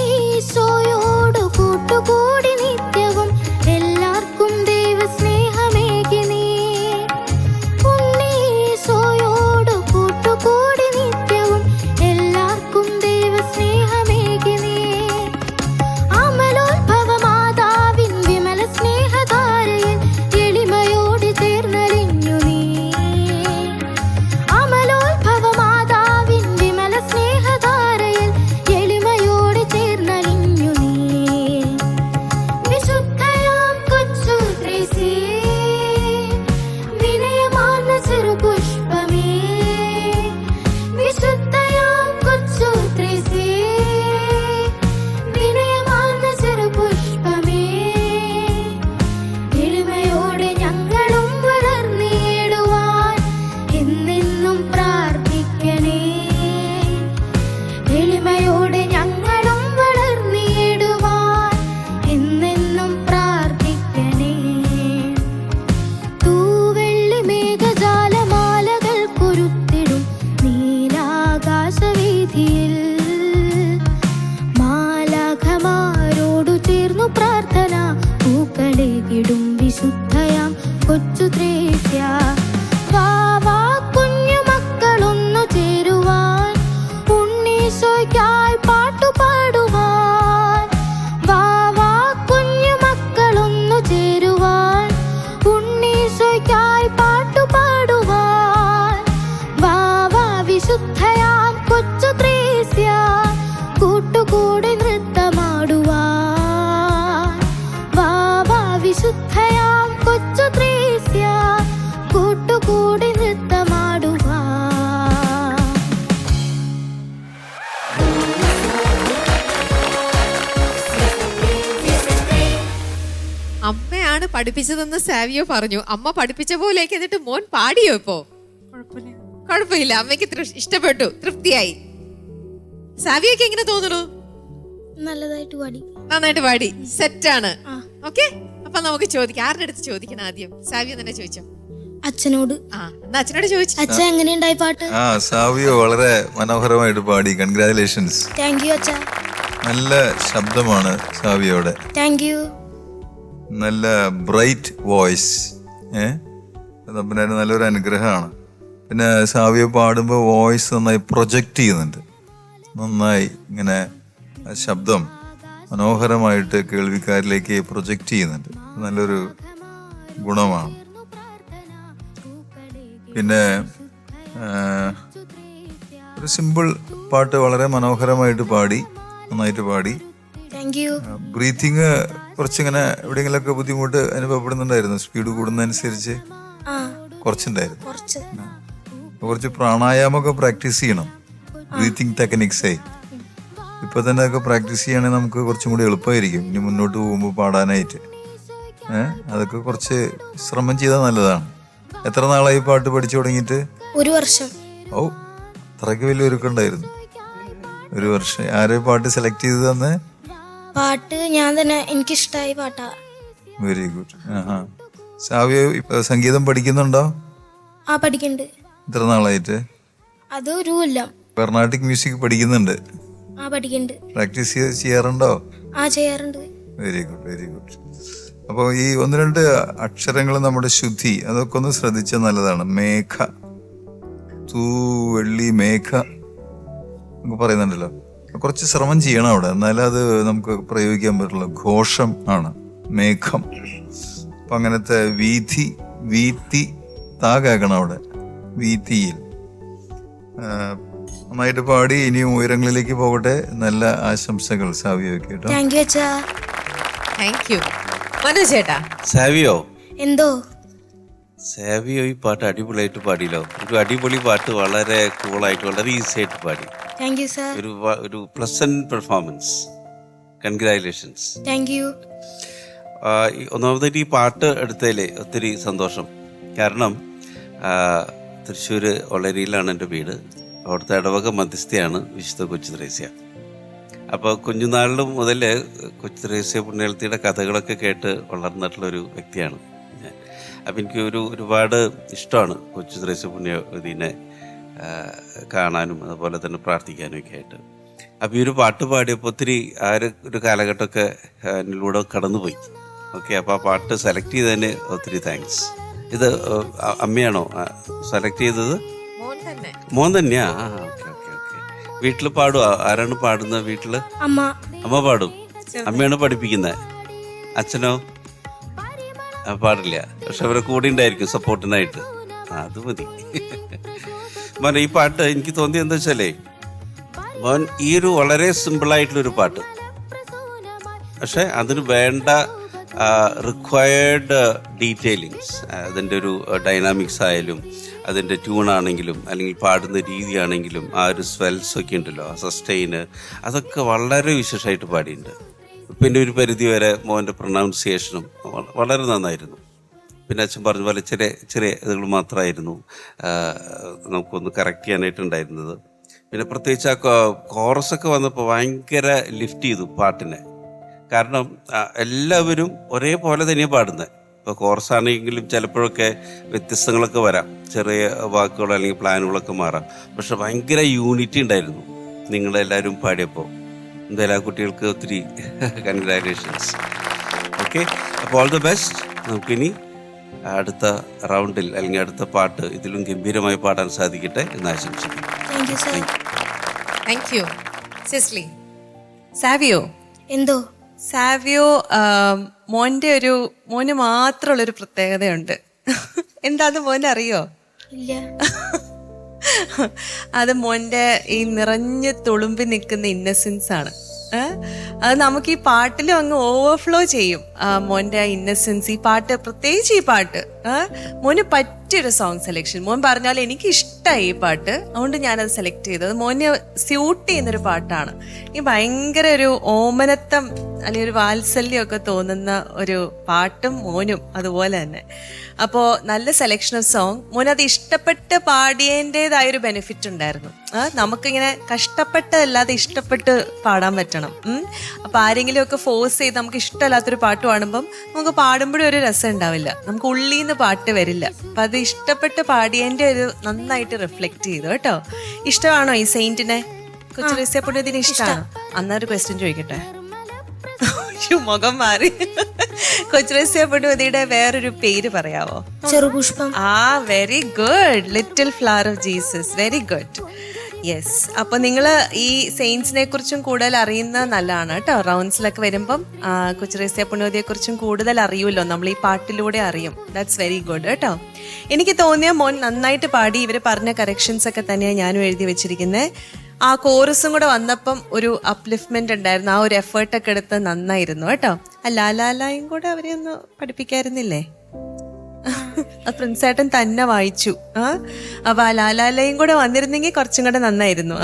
ഉണ്ണീശോയോട് കൂട്ടുകൂടി നിത്യവും എല്ലാവർക്കും ദൈവസ്നേഹമേകി നീ. ഉണ്ണീശോയോട് കൂട്ടുകൂടി നിത്യവും എല്ലാവർക്കും ദൈവസ്നേഹമേകി നീ. അമലോത്ഭവ മാതാവിൻ വിമല സ്നേഹധാരയിൽ എളിമയോട് ചേർന്നലിഞ്ഞു നീ. അമലോത്ഭവ മാതാവിൻ വിമല സ്നേഹധാരയിൽ എളിമയോട് ചേർന്നലിഞ്ഞു നീ. വിശുദ്ധയാം കൊച്ചു ത്രേസ്യേ വിനയമാർന്ന ചെറുപുഷ്പമേ. വിശുദ്ധയാം കൊച്ചു ത്രേസ്യേ വിനയമാർന്ന ചെറുപുഷ്പമേ. എളിമയോടെ ഞങ്ങളും വളർന്നിടുവാൻ എന്നെന്നും പ്രാർത്ഥിക്കണേ. എളിമയോടെ ഞങ്ങളും വളർന്നിടുവാൻ എന്നെന്നും പ്രാർത്ഥിക്കണേ. തൂവെള്ളി മേഘജാലമാലകൾ കൊരുത്തിടും നീലാകാശവീഥിയിൽ മാലാഖമാരോടു ചേർന്നു പ്രാർത്ഥന പൂക്കളേകിടും വിശുദ്ധയാം കൊച്ചു ത്രേസ്യ. വാ വാ കുഞ്ഞു മക്കളൊന്നു ചേരുവാൻ ഉണ്ണീശോയ്ക്കായി പാട്ടുപാടുവാൻ. വാ വാ കുഞ്ഞു മക്കളൊന്നു ചേരുവാൻ ഉണ്ണീശോയ്ക്കായി പാട്ടുപാടുവാൻ. വാ വാ വിശുദ്ധയാം കൊച്ചു ത്രേസ്യ കൂട്ടുകൂടി നൃത്തമാടുവാൻ. വാ വാ വിശുദ്ധയാം കൊച്ചു ത്രേസ്യ കൂട്ടുകൂടി നൃത്തമാടുവാൻ. അമ്മയാണ് പഠിപ്പിച്ചതെന്ന് സാവിയോ പറഞ്ഞു. അമ്മ പഠിപ്പിച്ച പോലെയൊക്കെ എന്നിട്ട് മോൻ പാടിയോ ഇപ്പോ? കുഴപ്പമില്ല, അമ്മയ്ക്ക് ഇഷ്ടപ്പെട്ടു, തൃപ്തിയായി. സാവിയൊക്കെ എങ്ങനെ തോന്നുന്നു? നല്ലതായിട്ട് പാടി. നന്നായിട്ട് പാടി, സെറ്റാണ്. ഓക്കെ, അപ്പൊ നമുക്ക് ചോദിക്കാം. ആരുടെ അടുത്ത് ചോദിക്കണം ആദ്യം? സാവിയ തന്നെ ചോദിച്ചോ. അച്ഛനോട്. ആ എന്നാ അച്ഛനോട് ചോദിച്ചു. അച്ഛൻ എങ്ങനെയുണ്ടായി പാട്ട്? സാവിയോ വളരെ മനോഹരമായിട്ട് പാടി. കൺഗ്രാജുലേഷൻസ്. താങ്ക് യു അച്ഛാ. നല്ല ശബ്ദമാണ് സാവിയോടെ. Thank you. നല്ല ബ്രൈറ്റ് വോയിസ്. തമ്പുരാന് നല്ലൊരു അനുഗ്രഹമാണ്. പിന്നെ സാവിയോ പാടുമ്പോൾ വോയിസ് നന്നായി പ്രൊജക്റ്റ് ചെയ്യുന്നുണ്ട്. നന്നായി ഇങ്ങനെ ശബ്ദം മനോഹരമായിട്ട് കേൾവിക്കാരിലേക്ക് പ്രൊജക്റ്റ് ചെയ്യുന്നുണ്ട്. നല്ലൊരു ഗുണമാണ്. പിന്നെ ഒരു സിമ്പിൾ പാട്ട് വളരെ മനോഹരമായിട്ട് പാടി, നന്നായിട്ട് പാടി. Thank U. ബ്രീത്തിങ് കുറച്ചിങ്ങനെ എവിടെയെങ്കിലൊക്കെ ബുദ്ധിമുട്ട് അനുഭവപ്പെടുന്നുണ്ടായിരുന്നു. സ്പീഡ് കൂടുന്നതനുസരിച്ച് കുറച്ചുണ്ടായിരുന്നു. കുറച്ച് പ്രാണായാമമൊക്കെ പ്രാക്ടീസ് ചെയ്യണം. ബ്രീത്തിങ് ടെക്നിക്സേ ഇപ്പൊ തന്നെ ഒക്കെ പ്രാക്ടീസ് ചെയ്യുകയാണെങ്കിൽ നമുക്ക് കുറച്ചും കൂടി എളുപ്പമായിരിക്കും ഇനി മുന്നോട്ട് പോകുമ്പോൾ പാടാനായിട്ട്. അതൊക്കെ കുറച്ച് ശ്രമം ചെയ്താൽ നല്ലതാണ്. എത്ര നാളായി പാട്ട് പഠിച്ചു തുടങ്ങിയിട്ട്? 1 വർഷം. ഓ, അത്രയ്ക്ക് വലിയ ഒരുക്കുണ്ടായിരുന്നു. 1 വർഷം. ആരെ പാട്ട് സെലക്ട് ചെയ്ത് തന്നെ? പാട്ട് ഞാൻ തന്നെ, എനിക്കിഷ്ടമായി പാട്ടാ. Very good. സാവിയോ ഇപ്പൊ സംഗീതം പഠിക്കുന്നുണ്ടോ? പഠിക്കുന്നുണ്ട്. എത്ര നാളായിട്ട്? അത് 1 കൊല്ലം. കർണാട്ടിക് മ്യൂസിക് പഠിക്കുന്നുണ്ട്? പഠിക്കുന്നുണ്ട്. പ്രാക്ടീസ് ചെയ്യാറുണ്ടോ? ചെയ്യാറുണ്ട്. Very good, very good. അപ്പോൾ ഈ 1-2 അക്ഷരങ്ങൾ നമ്മുടെ ശുദ്ധി അതൊക്കെ ഒന്ന് ശ്രദ്ധിച്ചാൽ നല്ലതാണ്. മേഘ, തൂ, വെള്ളി, മേഘ നമുക്ക് പറയുന്നുണ്ടല്ലോ. കുറച്ച് ശ്രമം ചെയ്യണം അവിടെ, എന്നാലും അത് നമുക്ക് പ്രയോഗിക്കാൻ പറ്റുള്ള ഘോഷം ആണ് മേഘം. അപ്പം അങ്ങനത്തെ വീഥി, വീത്തി, താ കേൾക്കണം അവിടെ. വീതിയിൽ നന്നായിട്ട് പാടി. ഇനിയും ഉയരങ്ങളിലേക്ക് പോകട്ടെ. നല്ല ആശംസകൾ സാവിയോക്ക് കേട്ടോ. താങ്ക് യു അച്ഛാ. Thank you. മനോജ് ചേട്ടാ. സാവിയോ, എന്തോ? സാവിയോ ഈ പാട്ട് അടിപൊളിയായിട്ട് പാടിയല്ലോ. ഒരു അടിപൊളി പാട്ട്, വളരെ കൂളായിട്ട്, വളരെ ഈസി ആയിട്ട് പാടി. Thank you sir. ഒരു pleasant performance. Congratulations. Thank you. ഒന്നാമതായിട്ട് ഈ പാട്ട് എടുത്തതിൽ ഒത്തിരി സന്തോഷം. കാരണം തൃശ്ശൂർ ഒളരിയിലാണ് എൻ്റെ വീട്. അവിടുത്തെ ഇടവക മധ്യസ്ഥയാണ് വിശുദ്ധ കൊച്ചു ത്രേസ്യ. അപ്പോൾ കുഞ്ഞുനാളിൽ മുതൽ കൊച്ചു ത്രേസ്യ പുണ്യാളത്തിയുടെ കഥകളൊക്കെ കേട്ട് വളർന്നിട്ടുള്ളൊരു വ്യക്തിയാണ് ഞാൻ. അപ്പം എനിക്ക് ഒരുപാട് ഇഷ്ടമാണ് കൊച്ചു ത്രേസ്യ പുണ്യവതിനെ കാണാനും അതുപോലെ തന്നെ പ്രാർത്ഥിക്കാനും ഒക്കെ ആയിട്ട്. അപ്പോൾ ഈ ഒരു പാട്ട് പാടിയപ്പോൾ ഒത്തിരി ഒരു കാലഘട്ടമൊക്കെ എന്നിലൂടെ കടന്നുപോയി. ഓക്കെ, അപ്പോൾ ആ പാട്ട് സെലക്ട് ചെയ്തതിന് ഒത്തിരി താങ്ക്സ്. ഇത് അമ്മയാണോ സെലക്ട് ചെയ്തത്? മോൻ തന്നെയാ? Okay okay okay. വീട്ടിൽ പാടുക? ആരാണ് പാടുന്നത് വീട്ടില്? അമ്മ പാടും. അമ്മയാണ് പഠിപ്പിക്കുന്നത്. അച്ഛനോ? പാടില്ല, പക്ഷെ അവരെ കൂടെ ഉണ്ടായിരിക്കും സപ്പോർട്ടിനായിട്ട്. അത് മതി. മോനെ, ഈ പാട്ട് എനിക്ക് തോന്നിയത് എന്താ വെച്ചാലേ, മോൻ ഈ ഒരു വളരെ സിമ്പിളായിട്ടുള്ളൊരു പാട്ട്, പക്ഷെ അതിന് വേണ്ട റിക്വയർഡ് ഡീറ്റെയിലിങ്സ്, അതിൻ്റെ ഒരു ഡൈനാമിക്സ് ആയാലും അതിൻ്റെ ട്യൂണാണെങ്കിലും അല്ലെങ്കിൽ പാടുന്ന രീതിയാണെങ്കിലും ആ ഒരു സ്വെൽസ് ഒക്കെ ഉണ്ടല്ലോ, ആ സസ്റ്റെയിന്, അതൊക്കെ വളരെ വിശേഷമായിട്ട് പാടിയിട്ടുണ്ട്. പിന്നെ ഒരു പരിധി വരെ മോൻ്റെ പ്രൊനൗൺസിയേഷനും വളരെ നന്നായിരുന്നു. പിന്നെ അച്ഛൻ പറഞ്ഞ പോലെ ചെറിയ ചെറിയ ഇതുകൾ മാത്രമായിരുന്നു നമുക്കൊന്ന് കറക്റ്റ് ചെയ്യാനായിട്ടുണ്ടായിരുന്നത്. പിന്നെ പ്രത്യേകിച്ച് ആ കോറസൊക്കെ വന്നപ്പോൾ ഭയങ്കര ലിഫ്റ്റ് ചെയ്തു പാട്ടിനെ. കാരണം എല്ലാവരും ഒരേപോലെ തന്നെയാണ് പാടുന്നത്. ഇപ്പോൾ കോറസാണെങ്കിലും ചിലപ്പോഴൊക്കെ വ്യത്യസ്തങ്ങളൊക്കെ വരാം, ചെറിയ വാക്കുകളോ അല്ലെങ്കിൽ പ്ലാനുകളൊക്കെ മാറാം. പക്ഷെ ഭയങ്കര യൂണിറ്റി ഉണ്ടായിരുന്നു നിങ്ങളെല്ലാവരും പാടിയപ്പോൾ. എന്തായാലും ആ കുട്ടികൾക്ക് ഒത്തിരി കൺഗ്രാജുലേഷൻസ്. ഓക്കെ, അപ്പോൾ ഓൾ ദ ബെസ്റ്റ്. നമുക്കിനി അടുത്ത റൗണ്ടിൽ അല്ലെങ്കിൽ അടുത്ത പാട്ട് ഇതിലും ഗംഭീരമായി പാടാൻ സാധിക്കട്ടെ എന്ന് ആശംസിക്കുന്നു. Thank you. സിസ്ലി. സാവിയോ, എന്തോ? സാവിയോ മോന് മാത്രമുള്ളൊരു പ്രത്യേകതയുണ്ട്. എന്താന്ന് മോനെ അറിയോ? ഇല്ല. അത് മോൻ്റെ ഈ നിറഞ്ഞ് തുളുമ്പി നിൽക്കുന്ന ഇന്നസെൻസ് ആണ്. അത് നമുക്ക് ഈ പാട്ടിലും അങ്ങ് ഓവർഫ്ലോ ചെയ്യും. മോൻ്റെ ആ ഇന്നസെൻസ്, ഈ പാട്ട്, പ്രത്യേകിച്ച് ഈ പാട്ട് മോന് പറ്റിയൊരു സോങ് സെലക്ഷൻ. മോൻ പറഞ്ഞാൽ എനിക്ക് ഇഷ്ടമായി ഈ പാട്ട്, അതുകൊണ്ട് ഞാനത് സെലക്ട് ചെയ്തത്. മോന് സ്യൂട്ട് ചെയ്യുന്നൊരു പാട്ടാണ്. ഈ ഭയങ്കര ഒരു ഓമനത്തം അല്ലെങ്കിൽ ഒരു വാത്സല്യമൊക്കെ തോന്നുന്ന ഒരു പാട്ടും മോനും അതുപോലെ തന്നെ. അപ്പോൾ നല്ല സെലക്ഷൻ ഓഫ് സോങ്. മോനത് ഇഷ്ടപ്പെട്ട് പാടിയതിൻ്റെതായൊരു ബെനിഫിറ്റ് ഉണ്ടായിരുന്നു. നമുക്കിങ്ങനെ കഷ്ടപ്പെട്ടതല്ലാതെ ഇഷ്ടപ്പെട്ട് പാടാൻ പറ്റണം. അപ്പോൾ ആരെങ്കിലും ഒക്കെ ഫോഴ്സ് ചെയ്ത് നമുക്ക് ഇഷ്ടമല്ലാത്തൊരു പാട്ട് പാടുമ്പം നമുക്ക് പാടുമ്പോഴും ഒരു രസം ഉണ്ടാവില്ല. നമുക്ക് ഉള്ളിൽ നിന്ന് പെട്ടെന്ന് പാട്ട് വരില്ല. അപ്പൊ അത് ഇഷ്ടപ്പെട്ട് പാടിയതിന്റെ ഒരു നന്നായിട്ട് റിഫ്ലക്ട് ചെയ്തു കേട്ടോ. ഇഷ്ടമാണോ ഈ സെയിന്റിനെ? കൊച്ചു റസിയ പുണ്യവതിനെ ഇഷ്ടമാണോ? അന്നൊരു ക്വസ്റ്റ്യൻ ചോദിക്കട്ടെ. മുഖം മാറി. കൊച്ചു റസിയ പുണ്യവതിയുടെ വേറൊരു പേര് പറയാവോ? Cherupushpam. Very good. Little flower of Jesus. Very good. Yes. അപ്പൊ നിങ്ങൾ ഈ സെയിൻസിനെ കുറിച്ചും കൂടുതൽ അറിയുന്ന നല്ലതാണ് കേട്ടോ. റൗണ്ട്സിലൊക്കെ വരുമ്പം കൊച്ചു റസിയ പുണ്യവതിയെ കുറിച്ചും കൂടുതൽ അറിയുമല്ലോ, നമ്മൾ ഈ പാട്ടിലൂടെ അറിയും. ദാറ്റ്സ് വെരി ഗുഡ് കേട്ടോ. എനിക്ക് തോന്നിയ മോൻ നന്നായിട്ട് പാടി. ഇവര് പറഞ്ഞ കറക്ഷൻസ് ഒക്കെ തന്നെയാണ് ഞാനും എഴുതി വെച്ചിരിക്കുന്നത്. ആ കോറസും കൂടെ വന്നപ്പം ഒരു അപ്ലിഫ്റ്റ്മെന്റ് ഉണ്ടായിരുന്നു. ആ ഒരു എഫേർട്ടൊക്കെ എടുത്ത് നന്നായിരുന്നു കേട്ടോ. ആ ലാലാലായും കൂടെ അവരെ ഒന്ന് പഠിപ്പിക്കായിരുന്നില്ലേ? പ്രിൻസേട്ടൻ തന്നെ വായിച്ചു. അപ്പൊ ആ ലാലാലയും കൂടെ വന്നിരുന്നെങ്കിൽ കുറച്ചും കൂടെ നന്നായിരുന്നു.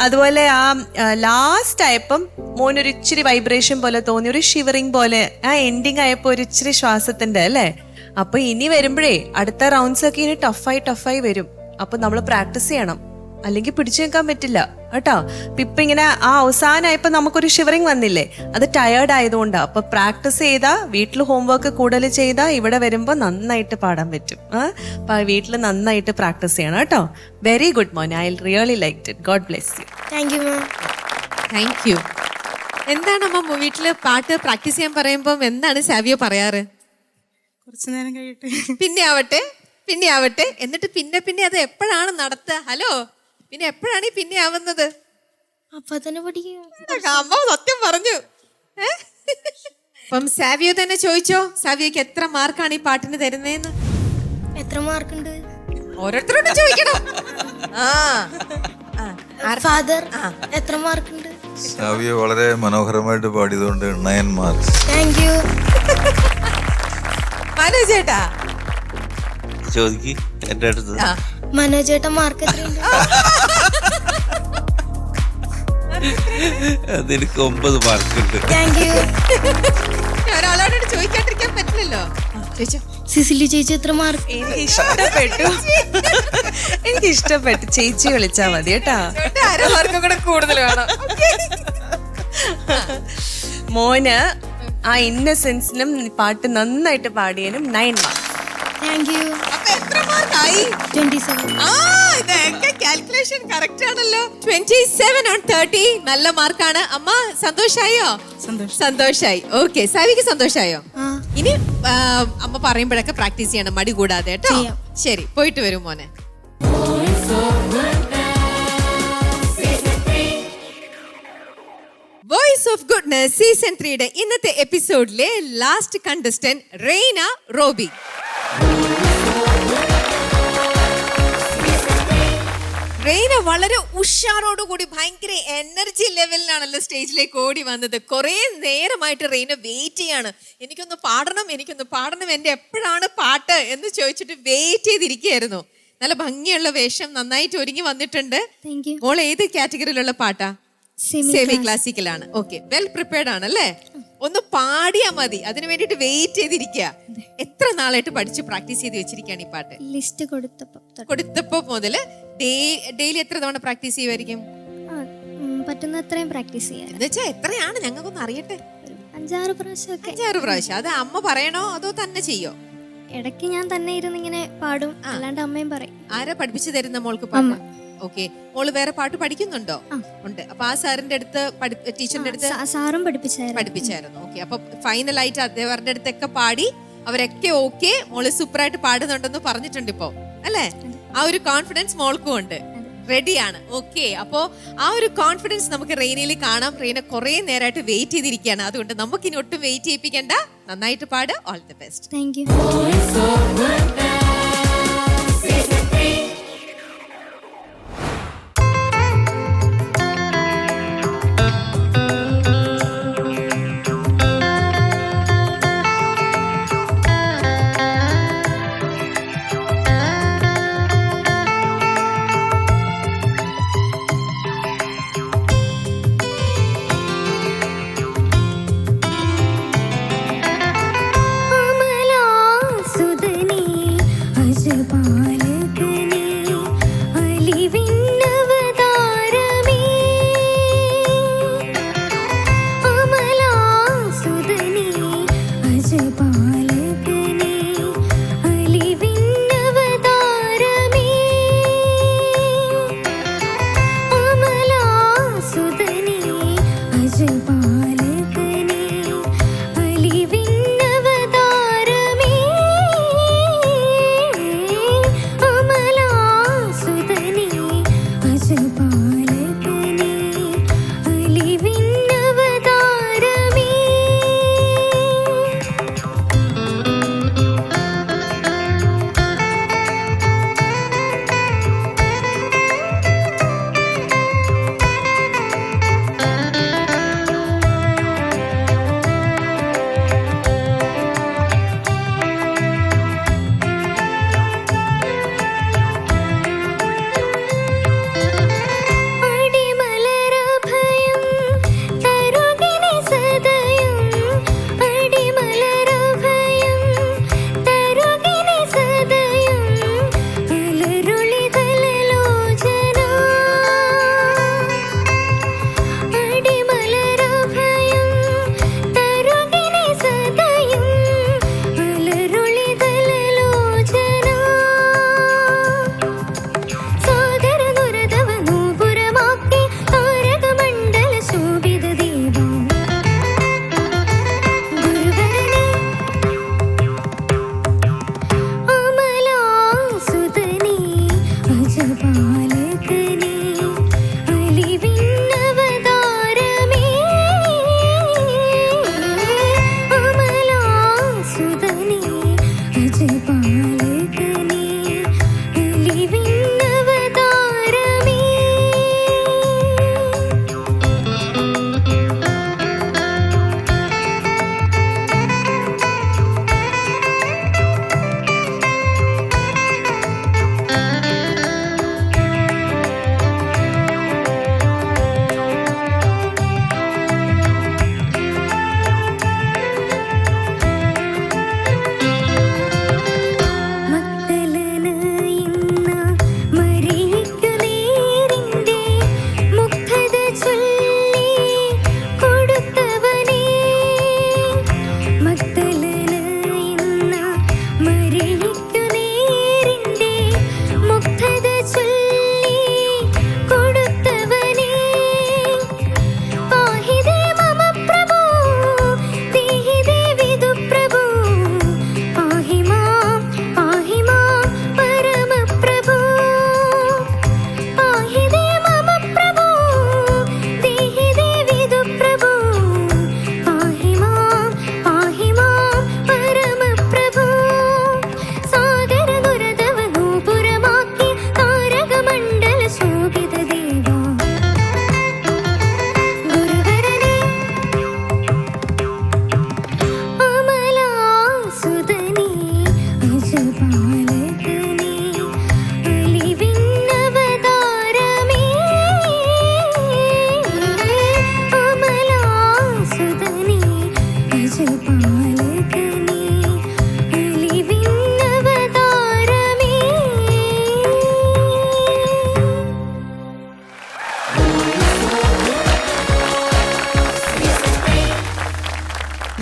അതുപോലെ ആ ലാസ്റ്റ് ആയപ്പം മോനൊരു ഇച്ചിരി വൈബ്രേഷൻ പോലെ തോന്നി, ഒരു ഷിവറിങ് പോലെ. ആ എൻഡിങ് ആയപ്പോ ഒരു ഇച്ചിരി ശ്വാസത്തിന്റെ അല്ലേ. അപ്പൊ ഇനി വരുമ്പോഴേ അടുത്ത റൗണ്ട്സ് ഒക്കെ ഇനി ടഫായി വരും. അപ്പൊ നമ്മൾ പ്രാക്ടീസ് ചെയ്യണം, അല്ലെങ്കിൽ പിടിച്ചു നിൽക്കാൻ പറ്റില്ല കേട്ടോ. ഇപ്പൊ ഇങ്ങനെ ആ അവസാനമായപ്പോ നമുക്കൊരു ഷിവറിങ് വന്നില്ലേ, അത് ടയേർഡ് ആയതുകൊണ്ടാ. അപ്പൊ പ്രാക്ടീസ് ചെയ്താ, വീട്ടിൽ ഹോംവർക്ക് കൂടുതൽ ചെയ്താ ഇവിടെ വരുമ്പോ നന്നായിട്ട് പാടാൻ പറ്റും. അപ്പൊ വീട്ടിൽ നന്നായിട്ട് പ്രാക്ടീസ് ചെയ്യണം കേട്ടോ. വെരി ഗുഡ് മോനെ. I really like it. God bless U. Thank you ma'am. Thank U. എന്താണ് അമ്മ വീട്ടില് പാട്ട് പ്രാക്ടീസ് ചെയ്യാൻ പറയുമ്പോ എന്താണ് സാവിയോ പറയാറ്? കുറച്ചു നേരം കഴിയട്ടെ, പിന്നെ ആവട്ടെ എന്നിട്ട് പിന്നെ അത് എപ്പോഴാണ് നടത്തുക? ഹലോ, പിന്നെ എപ്പോഴാണ് ഈ പിന്നെ ആവുന്നത്? അപ്പൊ തന്നെ പഠിക്കും. അമ്മ സത്യം പറഞ്ഞു. അപ്പം സാവിയോ തന്നെ ചോദിച്ചോ, സാവിയോക്ക് എത്ര മാർക്കാണ് ഈ പാട്ടിന് തരുന്നതെന്ന്? എത്ര മാർക്കുണ്ട്? ഓരോരുത്തരോട് ചോദിക്കണം. ഫാദർ എത്ര മാർക്കുണ്ട്? സാവിയ വളരെ മനോഹരമായിട്ട് പാടിയതുകൊണ്ട് 9 മാർക്സ്. Thank you. മനോജ് ചേട്ടാ ചോദിക്ക് എന്റെ അടുത്ത്. മനോജ് ചേട്ടൻ മാർക്ക് എത്രയുണ്ട്? അതെനിക്ക് 9 മാർക്കുണ്ട്. Thank you. ഒരാളോട് ചോദിക്കാണ്ടിരിക്കാൻ പറ്റില്ലല്ലോ. ചോദിച്ചോ. സിസിലി ചേച്ചി എത്ര മാർക്ക്? എനിക്ക് ഇഷ്ടപ്പെട്ടു. ചേച്ചി വിളിച്ചാ മതി കേട്ടാ. മാർക്കും കൂടെ കൂടുതൽ വേണം. മോന് ആ ഇന്നസെൻസിനും പാട്ട് നന്നായിട്ട് പാടിയതിനും 9 മാർക്ക്. Thank you. അപ്പൊ എത്ര മാർക്കായി? 27. ഇതൊക്കെ കാൽക്കുലേഷൻ കറക്റ്റ് ആണല്ലോ. 27 on 30 നല്ല മാർക്കാണ്. അമ്മ സന്തോഷായോ? സന്തോഷായി. ഓക്കെ, സാവിക്ക് സന്തോഷായോ? ഇനി അമ്മ പറയുമ്പോഴൊക്കെ പ്രാക്ടീസ് ചെയ്യണം, മടി കൂടാതെ കേട്ടോ. ശരി, പോയിട്ട് വരും മോനെ. വോയിസ് ഓഫ് ഗുഡ്നസ് സീസൺ 3യുടെ ഇന്നത്തെ എപ്പിസോഡിലെ ലാസ്റ്റ് കണ്ടസ്റ്റന്റ് റെയ്ന റോബി. റെയ്ന വളരെ ഉഷാറോടുകൂടി ഭയങ്കര എനർജി ലെവലിലാണല്ലോ സ്റ്റേജിലേക്ക് ഓടി വന്നത്. കുറെ നേരമായിട്ട് റെയ്ന വെയിറ്റ് ചെയ്യാണ്. എനിക്കൊന്ന് പാടണം, എന്റെ എപ്പോഴാണ് പാട്ട് എന്ന് ചോദിച്ചിട്ട് വെയിറ്റ് ചെയ്തിരിക്കുകയായിരുന്നു. നല്ല ഭംഗിയുള്ള വേഷം, നന്നായിട്ട് ഒരുങ്ങി വന്നിട്ടുണ്ട്. മോൾ ഏത് കാറ്റഗറിയിലുള്ള പാട്ടാ? സെമി ക്ലാസിക്കലാണ്. ഓക്കെ, വെൽ പ്രിപ്പയർഡ് ആണല്ലേ? ഒന്ന് പാടിയാ മതി, അതിനു വേണ്ടിട്ട് വെയിറ്റ് ചെയ്തിരിക്കുക. എത്ര നാളായിട്ട് പഠിച്ച് പ്രാക്ടീസ് ചെയ്ത് വെച്ചിരിക്കുകയാണ് ഈ പാട്ട്? ലിസ്റ്റ് കൊടുത്തപ്പോ മുതല് ഡെയിലി എത്ര തവണ പ്രാക്ടീസ് ചെയ്യുമായിരിക്കും? പറ്റുന്ന അത്രയും പ്രാക്ടീസ് ചെയ്യാം. എന്നുവെച്ചാ എത്രയാണ് ഞങ്ങൾക്കൊന്ന് അറിയട്ടെ. 5-6 പ്രാവശ്യം. അത് അമ്മ പറയണോ അതോ തന്നെ ചെയ്യോ? ഇടയ്ക്ക് ഞാൻ തന്നെ ഇരുന്ന് ഇങ്ങനെ പാടും, അല്ലാണ്ട് അമ്മയും പറയും. ആരാ പഠിപ്പിച്ചു തരുന്ന മോൾക്ക് പാട്ട്? ഓക്കെ, മോള് വേറെ പാട്ട് പഠിക്കുന്നുണ്ടോ? ഉണ്ട്. അപ്പൊ ആ സാറിന്റെ അടുത്ത് ടീച്ചറിന്റെ അടുത്ത് സാറും പഠിപ്പിച്ചായിരുന്നു. ഓക്കെ, അപ്പൊ ഫൈനലായിട്ട് അവരുടെ അടുത്തൊക്കെ പാടി അവരൊക്കെ ഓക്കെ, മോള് സൂപ്പറായിട്ട് പാടുന്നുണ്ടെന്ന് പറഞ്ഞിട്ടുണ്ട് ഇപ്പൊ അല്ലേ? ആ ഒരു കോൺഫിഡൻസ് മോൾക്കും ഉണ്ട്. റെഡിയാണ്. ഓക്കെ, അപ്പോ ആ ഒരു കോൺഫിഡൻസ് നമുക്ക് റെയ്നയിൽ കാണാം. റെയ്ന കുറെ നേരമായിട്ട് വെയിറ്റ് ചെയ്തിരിക്കുകയാണ്. അതുകൊണ്ട് നമുക്ക് ഇനി ഒട്ടും വെയിറ്റ് ചെയ്യിപ്പിക്കണ്ട, നന്നായിട്ട് പാട്. All the best. Thank you.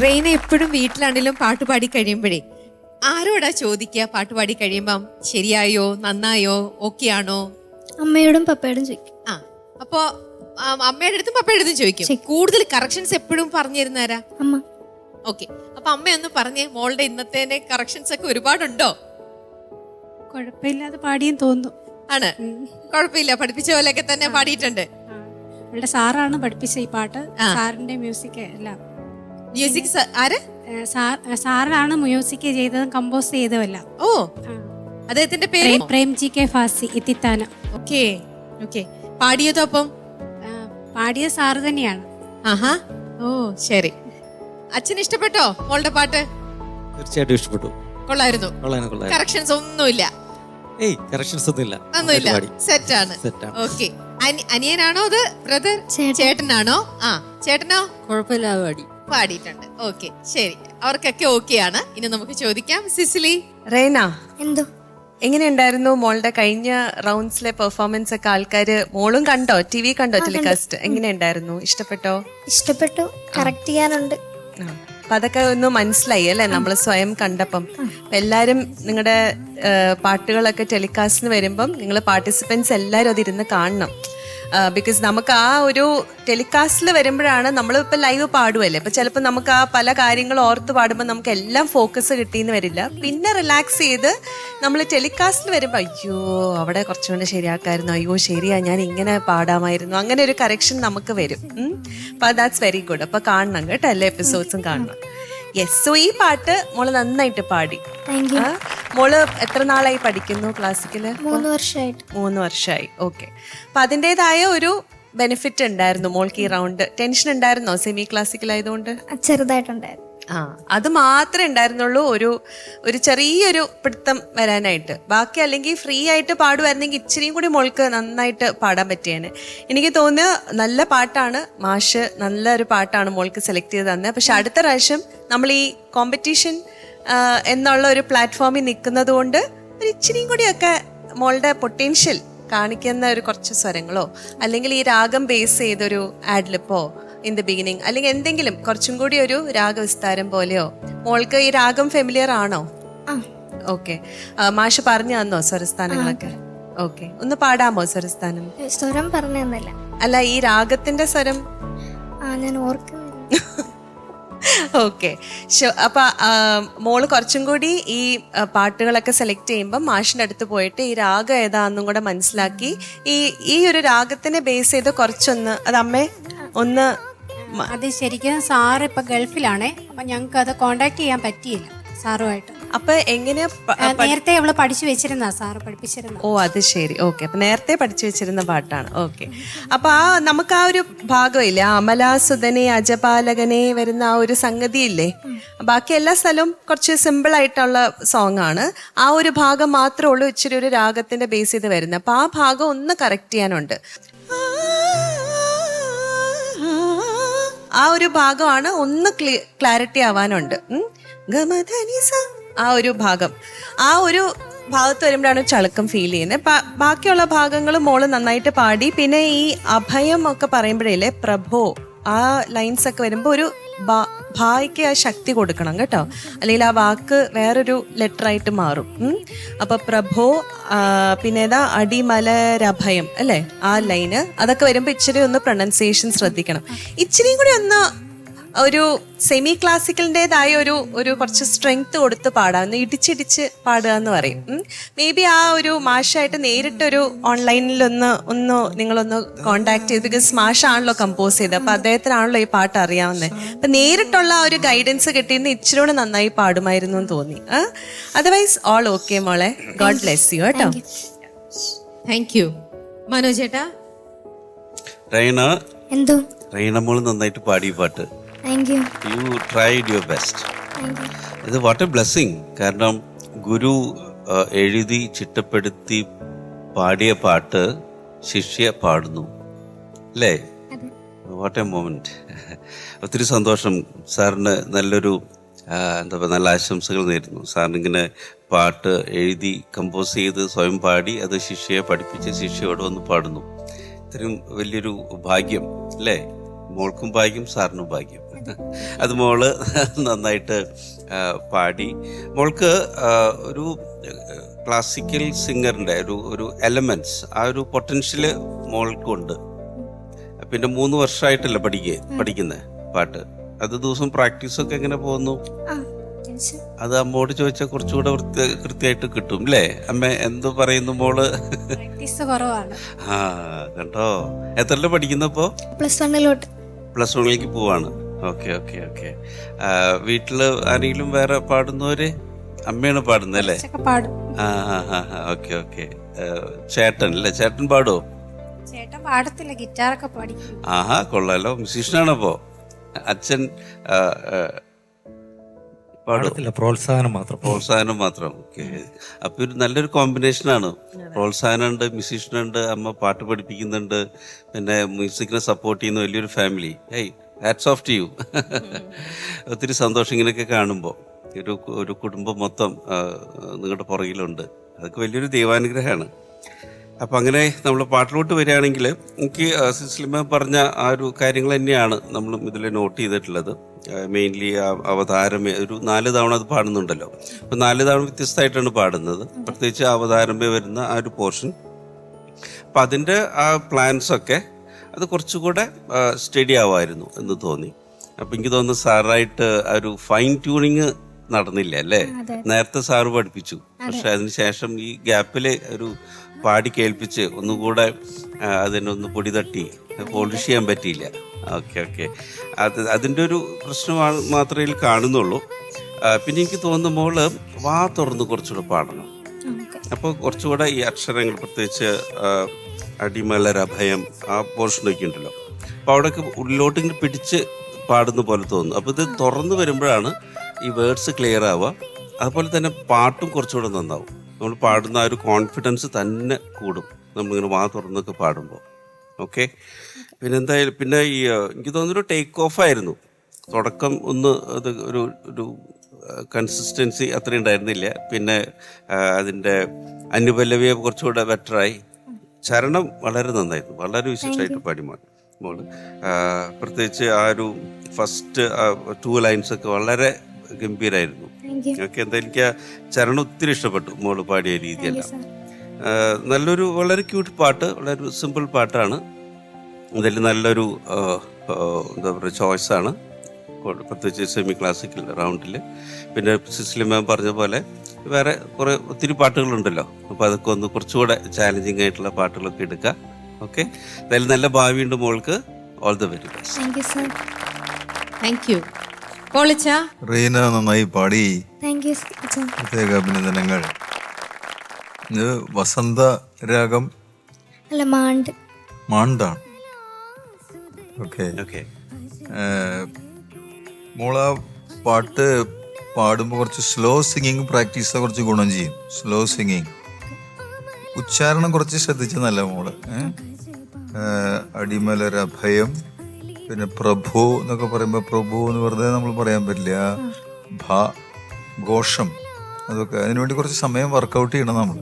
Raina എപ്പോഴും വീട്ടിലാണെങ്കിലും പാട്ട് പാടി കഴിയുമ്പോഴേ ആരോടാ ചോദിക്കുക? പാട്ട് പാടി കഴിയുമ്പം ശരിയായോ, നന്നായോ, ഓക്കെ ആണോ? അമ്മയോടും പപ്പയോടും ചോദിക്കും. ആ, അപ്പോ അമ്മയുടെ അടുത്തും പപ്പയുടെ അടുത്തും ചോദിക്കും. കൂടുതൽ കറക്ഷൻസ് എപ്പോഴും പറഞ്ഞു തരുന്നാരാ? അമ്മ. ഓക്കെ, അപ്പൊ അമ്മയൊന്ന് പറഞ്ഞേ, മോളുടെ ഇന്നത്തെ കറക്ഷൻസ് ഒക്കെ ഒരുപാടുണ്ടോ? കുഴപ്പമില്ലാതെ പാടിയും തോന്നുന്നു. ആണ്, കുഴപ്പമില്ല, പഠിപ്പിച്ച പോലെയൊക്കെ തന്നെ പാടിയിട്ടുണ്ട്. അവളുടെ സാറാണ് പഠിപ്പിച്ച ഈ പാട്ട്. സാറിന്റെ മ്യൂസിക് എല്ലാം. മ്യൂസിക് ആര്? സാറാണ് മ്യൂസിക് ചെയ്തതും കമ്പോസ് ചെയ്തതുമല്ല. ഓ, അദ്ദേഹത്തിന്റെ പേര് പ്രേംജി കെ ഫാസി ഇത്തിത്താന. Okay okay. പാടിയതോ? അപ്പം പാടിയ സാറ് തന്നെയാണ്. ആഹാ, ഓ ശരി. അച്ഛൻ ഇഷ്ടപ്പെട്ടോ മോളുടെ പാട്ട്? തീർച്ചയായിട്ടും ഇഷ്ടപ്പെട്ടു. കൊള്ളായിരുന്നു. കൊള്ളായിരുന്നു. കറക്ഷൻസ് ഒന്നുമില്ല? ഏയ് കറക്ഷൻസ് ഒന്നുമില്ല. സെറ്റാണ്. ഓക്കെ. അനിയനാണോ അത് ബ്രദർ? ചേട്ടനാണോ? ആ, ചേട്ടനോ? കുഴപ്പമില്ലാതെ പാടി. പാടിയിട്ടുണ്ട്. ഓക്കെ, ശരി, അവർക്കൊക്കെ ഓക്കെയാണ്. ഇനി നമുക്ക് ചോദിക്കാം. സിസിലി. റെയ്ന, എന്തോ എങ്ങനെയുണ്ടായിരുന്നു മോളുടെ കഴിഞ്ഞ റൗണ്ട്സിലെ പെർഫോമൻസ് ഒക്കെ? ആൾക്കാര് മോളും കണ്ടോ? TV കണ്ടോ? ടെലികാസ്റ്റ് എങ്ങനെയുണ്ടായിരുന്നു? ഇഷ്ടപ്പെട്ടോ? ഇഷ്ടപ്പെട്ടു. കറക്റ്റ് ചെയ്യാനുണ്ട്. അപ്പൊ അതൊക്കെ ഒന്ന് മനസ്സിലായി അല്ലെ നമ്മൾ സ്വയം കണ്ടപ്പം? എല്ലാരും നിങ്ങളുടെ പാട്ടുകളൊക്കെ ടെലികാസ്റ്റിന് വരുമ്പം നിങ്ങൾ പാർട്ടിസിപ്പൻസ് എല്ലാവരും അതിരുന്ന് കാണണം. ബിക്കോസ് നമുക്ക് ആ ഒരു ടെലികാസ്റ്റിൽ വരുമ്പോഴാണ് നമ്മളിപ്പോൾ ലൈവ് പാടുമല്ലേ, അപ്പൊ ചിലപ്പോൾ നമുക്ക് ആ പല കാര്യങ്ങൾ ഓർത്ത് പാടുമ്പോൾ നമുക്ക് എല്ലാം ഫോക്കസ് കിട്ടിയെന്ന് വരില്ല. പിന്നെ റിലാക്സ് ചെയ്ത് നമ്മൾ ടെലികാസ്റ്റിൽ വരുമ്പോൾ അയ്യോ അവിടെ കുറച്ചുകൊണ്ട് ശരിയാക്കായിരുന്നു, അയ്യോ ശരിയാ ഞാൻ ഇങ്ങനെ പാടാമായിരുന്നു, അങ്ങനെ ഒരു കറക്ഷൻ നമുക്ക് വരും. അപ്പൊ ദാറ്റ്സ് വെരി ഗുഡ്. അപ്പൊ കാണണം കേട്ടോ, എല്ലാ എപ്പിസോഡ്സും കാണണം. യെസ്. സോ ഈ പാട്ട് മോള് നന്നായിട്ട് പാടി. മോള് എത്ര നാളായി പഠിക്കുന്നു ക്ലാസിക്കല്? 3 വർഷമായിട്ട്. 3 വർഷമായി. ഓക്കെ. അപ്പൊ അതിൻ്റെതായ ഒരു ബെനിഫിറ്റ് ഉണ്ടായിരുന്നു മോൾക്ക് ഈ റൗണ്ട്? ടെൻഷൻ ഉണ്ടായിരുന്നോ സെമി ക്ലാസിക്കൽ ആയതുകൊണ്ട്? ചെറുതായിട്ടുണ്ടായിരുന്നു. ആ, അത് മാത്രമേ ഉണ്ടായിരുന്നുള്ളൂ, ഒരു ചെറിയൊരു പിടുത്തം വരാനായിട്ട്. ബാക്കി അല്ലെങ്കിൽ ഫ്രീ ആയിട്ട് പാടുമായിരുന്നെങ്കിൽ ഇച്ചിരിയും കൂടി മോൾക്ക് നന്നായിട്ട് പാടാൻ പറ്റിയേനെ. എനിക്ക് തോന്നുന്നു നല്ല പാട്ടാണ്, മാഷ് നല്ലൊരു പാട്ടാണ് മോൾക്ക് സെലക്ട് ചെയ്ത് തന്നെ. പക്ഷെ അടുത്ത പ്രാവശ്യം നമ്മൾ ഈ കോമ്പറ്റീഷൻ എന്നുള്ള ഒരു പ്ലാറ്റ്ഫോമിൽ നിൽക്കുന്നത് കൊണ്ട് ഒരു ഇച്ചിരിയും കൂടിയൊക്കെ മോളുടെ പൊട്ടൻഷ്യൽ കാണിക്കുന്ന ഒരു കുറച്ച് സ്വരങ്ങളോ അല്ലെങ്കിൽ ഈ രാഗം ബേസ് ചെയ്തൊരു ആഡ്ലിപ്പോ ഇൻ ദ ബിഗിനിങ് അല്ലെങ്കിൽ എന്തെങ്കിലും കുറച്ചും കൂടി ഒരു രാഗവിസ്താരം പോലെയോ. മോൾക്ക് ഈ രാഗം ഫെമിലിയർ ആണോ? ഓക്കെ. മാഷ് പറഞ്ഞു തന്നോ സ്വരസ്ഥാനങ്ങളൊക്കെ? ഓക്കെ, ഒന്ന് പാടാമോ സ്വരസ്ഥാനം? സ്വരം പറഞ്ഞു തന്നില്ല. അല്ല, ഈ രാഗത്തിന്റെ സ്വരം ഞാൻ ഓർക്കുന്നില്ല. ഓക്കെ. അപ്പൊ മോള് കുറച്ചും കൂടി ഈ പാട്ടുകളൊക്കെ സെലക്ട് ചെയ്യുമ്പോൾ മാഷിന്റെ അടുത്ത് പോയിട്ട് ഈ രാഗം ഏതാന്നും കൂടെ മനസ്സിലാക്കി ഈ ഒരു രാഗത്തിനെ ബേസ് ചെയ്ത് കുറച്ചൊന്ന് അത് അമ്മേ ഒന്ന്. അത് ശരിക്കും സാറ് ഇപ്പൊ ഗൾഫിലാണേ, അപ്പൊ ഞങ്ങക്ക് അത് കോണ്ടാക്ട് ചെയ്യാൻ പറ്റിയില്ല സാറുമായിട്ട്. അപ്പൊ എങ്ങനെയാ? നേരത്തെ അവള് പഠിച്ചു വെച്ചിരുന്ന, സാറ് പഠിപ്പിച്ചിരുന്നു. ഓ അത് ശരി. ഓക്കെ. അപ്പൊ നേരത്തെ പഠിച്ചു വെച്ചിരുന്ന പാട്ടാണ്. ഓക്കെ. അപ്പൊ നമുക്ക് ആ ഒരു ഭാഗമില്ലേ, അമലാസുധനെ അജപാലകനെ വരുന്ന ആ ഒരു സംഗതി ഇല്ലേ, ബാക്കി എല്ലാ സ്ഥലവും കുറച്ച് സിമ്പിൾ ആയിട്ടുള്ള സോങ് ആണ്. ആ ഒരു ഭാഗം മാത്രമേ ഉള്ളൂ ഇച്ചിരി ഒരു രാഗത്തിന്റെ ബേസ് ചെയ്ത് വരുന്നത്. അപ്പൊ ആ ഭാഗം ഒന്ന് കറക്റ്റ് ചെയ്യാനുണ്ട്. ആ ഒരു ഭാഗമാണ് ഒന്ന് ക്ലാരിറ്റി ആവാനുണ്ട്. ആ ഒരു ഭാഗം, ആ ഒരു ഭാഗത്ത് വരുമ്പോഴാണ് ചളുക്കം ഫീൽ ചെയ്യുന്നത്. ബാക്കിയുള്ള ഭാഗങ്ങൾ മോള് നന്നായിട്ട് പാടി. പിന്നെ ഈ അഭയം ഒക്കെ പറയുമ്പോഴേ പ്രഭോ ആ ലൈൻസ് ഒക്കെ വരുമ്പോൾ ഒരു ഭായ്ക്ക് ആ ശക്തി കൊടുക്കണം കേട്ടോ, അല്ലെങ്കിൽ ആ വാക്ക് വേറൊരു ലെറ്റർ ആയിട്ട് മാറും. അപ്പൊ പ്രഭോ, പിന്നെ ഏതാ അടിമലരഭയം അല്ലേ, ആ ലൈന് അതൊക്കെ വരുമ്പോൾ ഇച്ചിരി ഒന്ന് പ്രൊനൗൺസിയേഷൻ ശ്രദ്ധിക്കണം. ഇച്ചിരിയും കൂടി ഒന്ന് ഒരു സെമി ക്ലാസിക്കലിൻ്റെതായ ഒരു കുറച്ച് സ്ട്രെങ്ത് കൊടുത്ത് പാടാം, ഒന്ന് ഇടിച്ചിടിച്ച് പാടുക എന്ന് പറയും. മേ ബി ആ ഒരു മാഷായിട്ട് നേരിട്ടൊരു ഓൺലൈനിലൊന്ന് നിങ്ങളൊന്ന് കോണ്ടാക്ട് ചെയ്ത്, ബിക്കോസ് മാഷാണല്ലോ കമ്പോസ് ചെയ്തത്, അപ്പൊ അദ്ദേഹത്തിനാണല്ലോ ഈ പാട്ട് അറിയാവുന്നത്. അപ്പൊ നേരിട്ടുള്ള ആ ഒരു ഗൈഡൻസ് കിട്ടിയിരുന്ന ഇച്ചിരി നന്നായി പാടുമായിരുന്നു എന്ന് തോന്നി. അതർവൈസ് ഓൾ ഓക്കെ മോളെ. ഗോഡ് ബ്ലെസ് യു കേട്ടോ. Thank you. മനോജ് ചേട്ടാ. റെയ്ന, എന്തോ? റെയ്ന മോള് നന്നായിട്ട് പാടി പാട്ട്. Thank you. You tried your best. ഇത് വാട്ട് എ ബ്ലെസ്സിങ്. കാരണം ഗുരു എഴുതി ചിട്ടപ്പെടുത്തി പാടിയ പാട്ട് ശിഷ്യ പാടുന്നു അല്ലേ? What a moment. ഒത്തിരി സന്തോഷം. സാറിന് നല്ലൊരു എന്താ പറയുക, നല്ല ആശംസകൾ നേരുന്നു. സാറിനിങ്ങനെ പാട്ട് എഴുതി കമ്പോസ് ചെയ്ത് സ്വയം പാടി അത് ശിഷ്യയെ പഠിപ്പിച്ച് ശിഷ്യയോട് വന്ന് പാടുന്നു. ഇത്രയും വലിയൊരു ഭാഗ്യം അല്ലേ? മോൾക്കും ഭാഗ്യം, സാറിനും ഭാഗ്യം. അത് മോള് നന്നായിട്ട് പാടി. മോൾക്ക് ഒരു ക്ലാസിക്കൽ സിംഗറിൻ്റെ ഒരു എലമെന്റ്സ്, ആ ഒരു പൊട്ടൻഷ്യല് മോൾക്കുണ്ട്. പിന്നെ 3 വർഷമായിട്ടല്ല പഠിക്കുന്നത് പാട്ട്. അത് ദിവസം പ്രാക്ടീസൊക്കെ എങ്ങനെ പോകുന്നു? അത് അമ്മോട് ചോദിച്ചാൽ കുറച്ചുകൂടെ കൃത്യമായിട്ട് കിട്ടും അല്ലേ? അമ്മ എന്ത് പറയുന്നു മോള്? പ്രാക്ടീസ് കുറവാണ്. ആ കണ്ടോ. എത്രല്ല പഠിക്കുന്നപ്പോ? പ്ലസ് വണ്ണിലേക്ക് പോവാണ്. Okay okay okay. വീട്ടില് ആരെങ്കിലും വേറെ പാടുന്നവര്? അമ്മയാണ് പാടുന്നത് അല്ലേ? Okay okay. ചേട്ടൻ അല്ലേ? ചേട്ടൻ പാടുവോ? ചേട്ടൻ പാടത്തില്ല, ഗിറ്റാറൊക്കെ പഠിക്കും. ആഹാ, കൊള്ളാലോ. മ്യൂസീഷ്യനാണപ്പോ. അച്ഛൻ പാടത്തില്ല, പ്രോത്സാഹനം മാത്രം. ഓക്കെ. അപ്പൊ ഒരു നല്ലൊരു കോമ്പിനേഷനാണ്. പ്രോത്സാഹനം ഉണ്ട്, മ്യൂസീഷ്യൻ ഉണ്ട്, അമ്മ പാട്ട് പഠിപ്പിക്കുന്നുണ്ട്, പിന്നെ മ്യൂസിക്കിനെ സപ്പോർട്ട് ചെയ്യുന്ന വലിയൊരു family. Hey, hats off to you. ഒത്തിരി സന്തോഷം ഇങ്ങനെയൊക്കെ കാണുമ്പോൾ. ഒരു കുടുംബം മൊത്തം നിങ്ങളുടെ പുറകിലുണ്ട്. അതൊക്കെ വലിയൊരു ദൈവാനുഗ്രഹമാണ്. അപ്പം അങ്ങനെ നമ്മൾ പാട്ടിലോട്ട് വരികയാണെങ്കിൽ എനിക്ക് സിസ്ലിമ പറഞ്ഞ ആ ഒരു കാര്യങ്ങൾ തന്നെയാണ് നമ്മളും ഇതിൽ നോട്ട് ചെയ്തിട്ടുള്ളത്. മെയിൻലി അവതാരമേ ഒരു 4 തവണ അത് പാടുന്നുണ്ടല്ലോ. അപ്പം 4 തവണ വ്യത്യസ്തമായിട്ടാണ് പാടുന്നത്. പ്രത്യേകിച്ച് അവതാരമേ വരുന്ന ആ ഒരു പോർഷൻ. അപ്പം അതിൻ്റെ ആ പ്ലാൻസൊക്കെ അത് കുറച്ചുകൂടെ സ്റ്റഡി ആവുമായിരുന്നു എന്ന് തോന്നി. അപ്പം എനിക്ക് തോന്നുന്നു സാറായിട്ട് ആ ഒരു ഫൈൻ ട്യൂണിങ് നടന്നില്ല അല്ലേ? നേരത്തെ സാറ് പഠിപ്പിച്ചു, പക്ഷെ അതിനുശേഷം ഈ ഗ്യാപ്പിൽ ഒരു പാടി കേൾപ്പിച്ച് ഒന്നുകൂടെ അതിനൊന്ന് പൊടി തട്ടി പോളിഷ് ചെയ്യാൻ പറ്റിയില്ല. Okay okay. അതിൻ്റെ ഒരു പ്രശ്നമാണ് മാത്രമേ കാണുന്നുള്ളൂ. പിന്നെ എനിക്ക് തോന്നുന്നു മോള് വാ തുറന്ന് കുറച്ചുകൂടെ പാടണം. അപ്പോൾ കുറച്ചുകൂടെ ഈ അക്ഷരങ്ങൾ, പ്രത്യേകിച്ച് അടിമലർ, അഭയം, ആ പോർഷനൊക്കെ ഉണ്ടല്ലോ, അപ്പോൾ അവിടെയൊക്കെ ഉള്ളിലോട്ടിങ്ങനെ പിടിച്ച് പാടുന്ന പോലെ തോന്നുന്നു. അപ്പോൾ ഇത് തുറന്ന് വരുമ്പോഴാണ് ഈ വേർഡ്സ് ക്ലിയർ ആവുക. അതുപോലെ തന്നെ പാട്ടും കുറച്ചുകൂടെ നന്നാവും. നമ്മൾ പാടുന്ന ആ ഒരു കോൺഫിഡൻസ് തന്നെ കൂടും നമ്മളിങ്ങനെ വാ തുറന്നൊക്കെ പാടുമ്പോൾ. ഓക്കെ. പിന്നെ എന്തായാലും പിന്നെ ഈ എനിക്ക് തോന്നുന്നൊരു ടേക്ക് ഓഫ് ആയിരുന്നു തുടക്കം. അത് ഒരു കൺസിസ്റ്റൻസി അത്ര ഉണ്ടായിരുന്നില്ല. പിന്നെ അതിൻ്റെ അനുപല്ലവിയെ കുറച്ചുകൂടെ ബെറ്ററായി. ചരണം വളരെ നന്നായിരുന്നു, വളരെ വിശേഷമായിട്ട് പാടി മോള്. പ്രത്യേകിച്ച് ആ ഒരു ഫസ്റ്റ് 2 ലൈൻസൊക്കെ വളരെ ഗംഭീരായിരുന്നു. ഓക്കെ. എന്തായാലും എനിക്ക് ആ ചരണം ഒത്തിരി ഇഷ്ടപ്പെട്ടു മോള് പാടിയ രീതിയെല്ലാം. നല്ലൊരു വളരെ ക്യൂട്ട് പാട്ട്, വളരെ സിമ്പിൾ പാട്ടാണ്. എന്തായാലും നല്ലൊരു എന്താ പറയുക ചോയ്സാണ്, പ്രത്യേകിച്ച് സെമി ക്ലാസിക്കൽ റൗണ്ടിൽ. പിന്നെ സിസ്ലി മാം പറഞ്ഞ പോലെ വേറെ ഒത്തിരി പാട്ടുകളുണ്ടല്ലോ. അപ്പോൾ അതൊക്കെ ഒന്ന് കുറച്ചുകൂടെ ചാലഞ്ചിങ് ആയിട്ടുള്ള പാട്ടുകളൊക്കെ എടുക്കുക. ഓക്കെ. എന്തായാലും നല്ല ഭാവിയുണ്ട് മോൾക്ക്. All the very best. Thank U. Reena നന്നായി പാടി. പ്രത്യേക അഭിനന്ദനങ്ങൾ. ഇത് വസന്ത രാഗം മാണ്ടാണ്. ഓക്കെ. മോള പാട്ട് പാടുമ്പോൾ കുറച്ച് സ്ലോ സിംഗിങ് പ്രാക്ടീസ് കുറച്ച് ഗുണം ചെയ്യും. സ്ലോ സിംഗിങ്, ഉച്ചാരണം കുറച്ച് ശ്രദ്ധിച്ച നല്ല മോള്. അടിമലർ, അഭയം, പിന്നെ പ്രഭു എന്നൊക്കെ പറയുമ്പോൾ പ്രഭു എന്ന് വെറുതെ നമ്മൾ പറയാൻ പറ്റില്ല. ഘോഷം, അതൊക്കെ അതിനുവേണ്ടി കുറച്ച് സമയം വർക്കൗട്ട് ചെയ്യണം നമ്മൾ.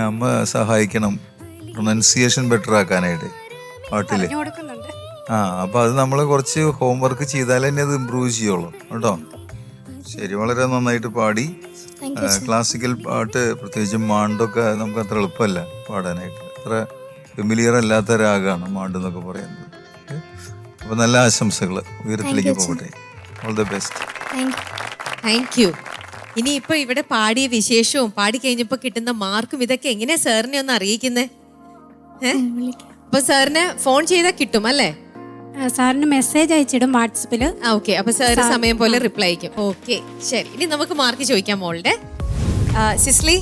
അമ്മ സഹായിക്കണം പ്രൊനൗൺസിയേഷൻ ബെറ്റർ ആക്കാനായിട്ട് പാട്ടില്. അപ്പം അത് നമ്മൾ കുറച്ച് ഹോംവർക്ക് ചെയ്താലേ തന്നെ അത് ഇമ്പ്രൂവ് ചെയ്യുള്ളൂ കേട്ടോ. ശരി, വളരെ നന്നായിട്ട് പാടി. ക്ലാസിക്കൽ പാട്ട് പ്രത്യേകിച്ച് മാണ്ടൊക്കെ നമുക്ക് അത്ര എളുപ്പമല്ല പാടാനായിട്ട്. അത്ര ഫെമിലിയർ അല്ലാത്ത രാഗമാണ് മാണ്ട് എന്നൊക്കെ പറയുന്നത്. അപ്പോൾ നല്ല ആശംസകൾ, ഉയരത്തിലേക്ക് പോകട്ടെ. All the best. Thank U. ഇനി ഇപ്പൊ ഇവിടെ പാടിയ വിശേഷവും പാടി കഴിഞ്ഞപ്പോ കിട്ടുന്ന മാർക്കും ഇതൊക്കെ എങ്ങനെയാ സാറിനെ ഒന്ന് അറിയിക്കുന്നേ? അപ്പൊ സാറിന് ഫോൺ ചെയ്താൽ കിട്ടും അല്ലേ? സാറിന് മെസ്സേജ് അയച്ചിടും വാട്സപ്പില്. ഓക്കെ. അപ്പൊ സാറ് സമയം പോലെ റിപ്ലൈ അയക്കും. ഓക്കെ, ശരി. ഇനി നമുക്ക് മാർക്ക് ചോദിക്കാം മോളുടെ. സിസ്ലി,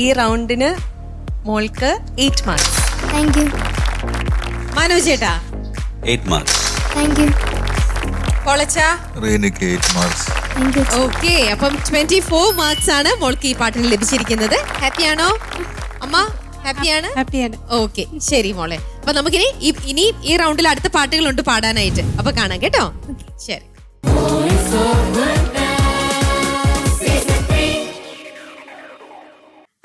ഈ റൗണ്ടിന് മോൾക്ക് 8 മാർക്സ്. മനോജ് ചേട്ടാ 8 മാർക്സ്. പൊളച്ചാ റീനയ്ക്ക് 8 മാർക്സ്. ഓക്കെ. അപ്പം 24 മാർക്സ് ആണ് മോൾക്ക് ഈ പാട്ടിന് ലഭിച്ചിരിക്കുന്നത്. ഹാപ്പിയാണോ അമ്മ? ഹാപ്പിയാണ്. ഹാപ്പിയാണ്. ഓക്കെ, ശരി മോളെ. അപ്പൊ നമുക്കിനി ഇനി ഈ റൗണ്ടിൽ അടുത്ത പാട്ടുകളുണ്ട് പാടാനായിട്ട്. അപ്പൊ കാണാം കേട്ടോ. ശരി.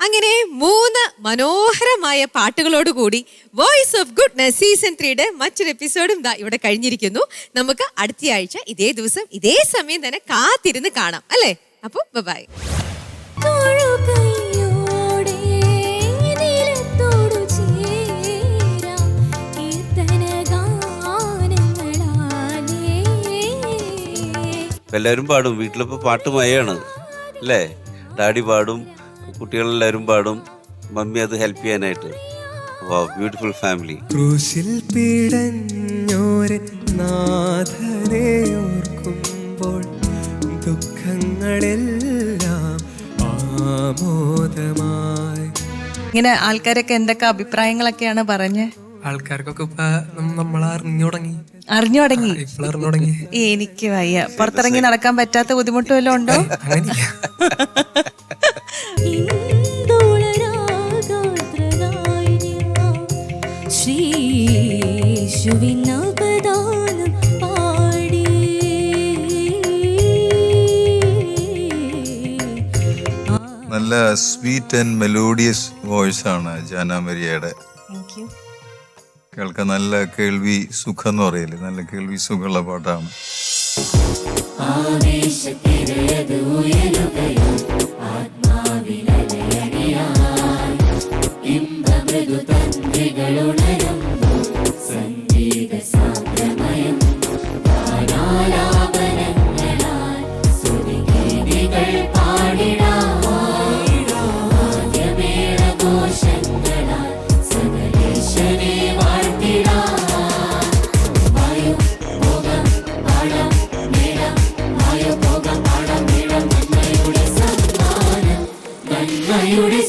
അങ്ങനെ 3 മനോഹരമായ പാട്ടുകളോടുകൂടി വോയിസ് ഓഫ് ഗുഡ്നസ് സീസൺ 3യുടെ മറ്റൊരു എപ്പിസോഡും ഇവിടെ കഴിഞ്ഞിരിക്കുന്നു. നമുക്ക് അടുത്ത ആഴ്ച ഇതേ ദിവസം ഇതേ സമയം തന്നെ കാത്തിരുന്ന് കാണാം അല്ലേ? അപ്പൊ ബൈ. എല്ലാവരും പാടും. വീട്ടിലിപ്പോൾ പാട്ട് മയാണ് അല്ലേ? ഡാഡി പാടും, കുട്ടികളെല്ലാവരും പാടും, മമ്മി അത് ഹെൽപ്പ് ചെയ്യാനായിട്ട്. Beautiful family. ക്രൂശിൽ പീഡഞ്ഞോരെ നാഥനെ ഓർക്കുമ്പോൾ ദുഃഖങ്ങളെല്ലാം ആമോദമായി. ഇങ്ങനെ ആൾക്കാരൊക്കെ എന്തൊക്കെ അഭിപ്രായങ്ങളൊക്കെയാണ് പറഞ്ഞ്? ആൾക്കാർക്കൊക്കെ ഇപ്പൊ നമ്മൾ അറിഞ്ഞു തുടങ്ങി. ഇപ്പോൾ അറിഞ്ഞു തുടങ്ങി. എനിക്ക് വയ്യ, പുറത്തിറങ്ങി നടക്കാൻ പറ്റാത്ത ബുദ്ധിമുട്ട് വല്ലതും ഉണ്ടോ? നല്ല സ്വീറ്റ് ആൻഡ് മെലോഡിയസ് വോയിസ് ആണ് ജാന മരിയയുടെ. കേൾക്കാൻ നല്ല കേൾവി സുഖം എന്ന് പറയില്ലേ, നല്ല കേൾവി സുഖമുള്ള പാട്ടാണ്.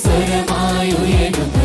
സ്വരമായുയരുന്നു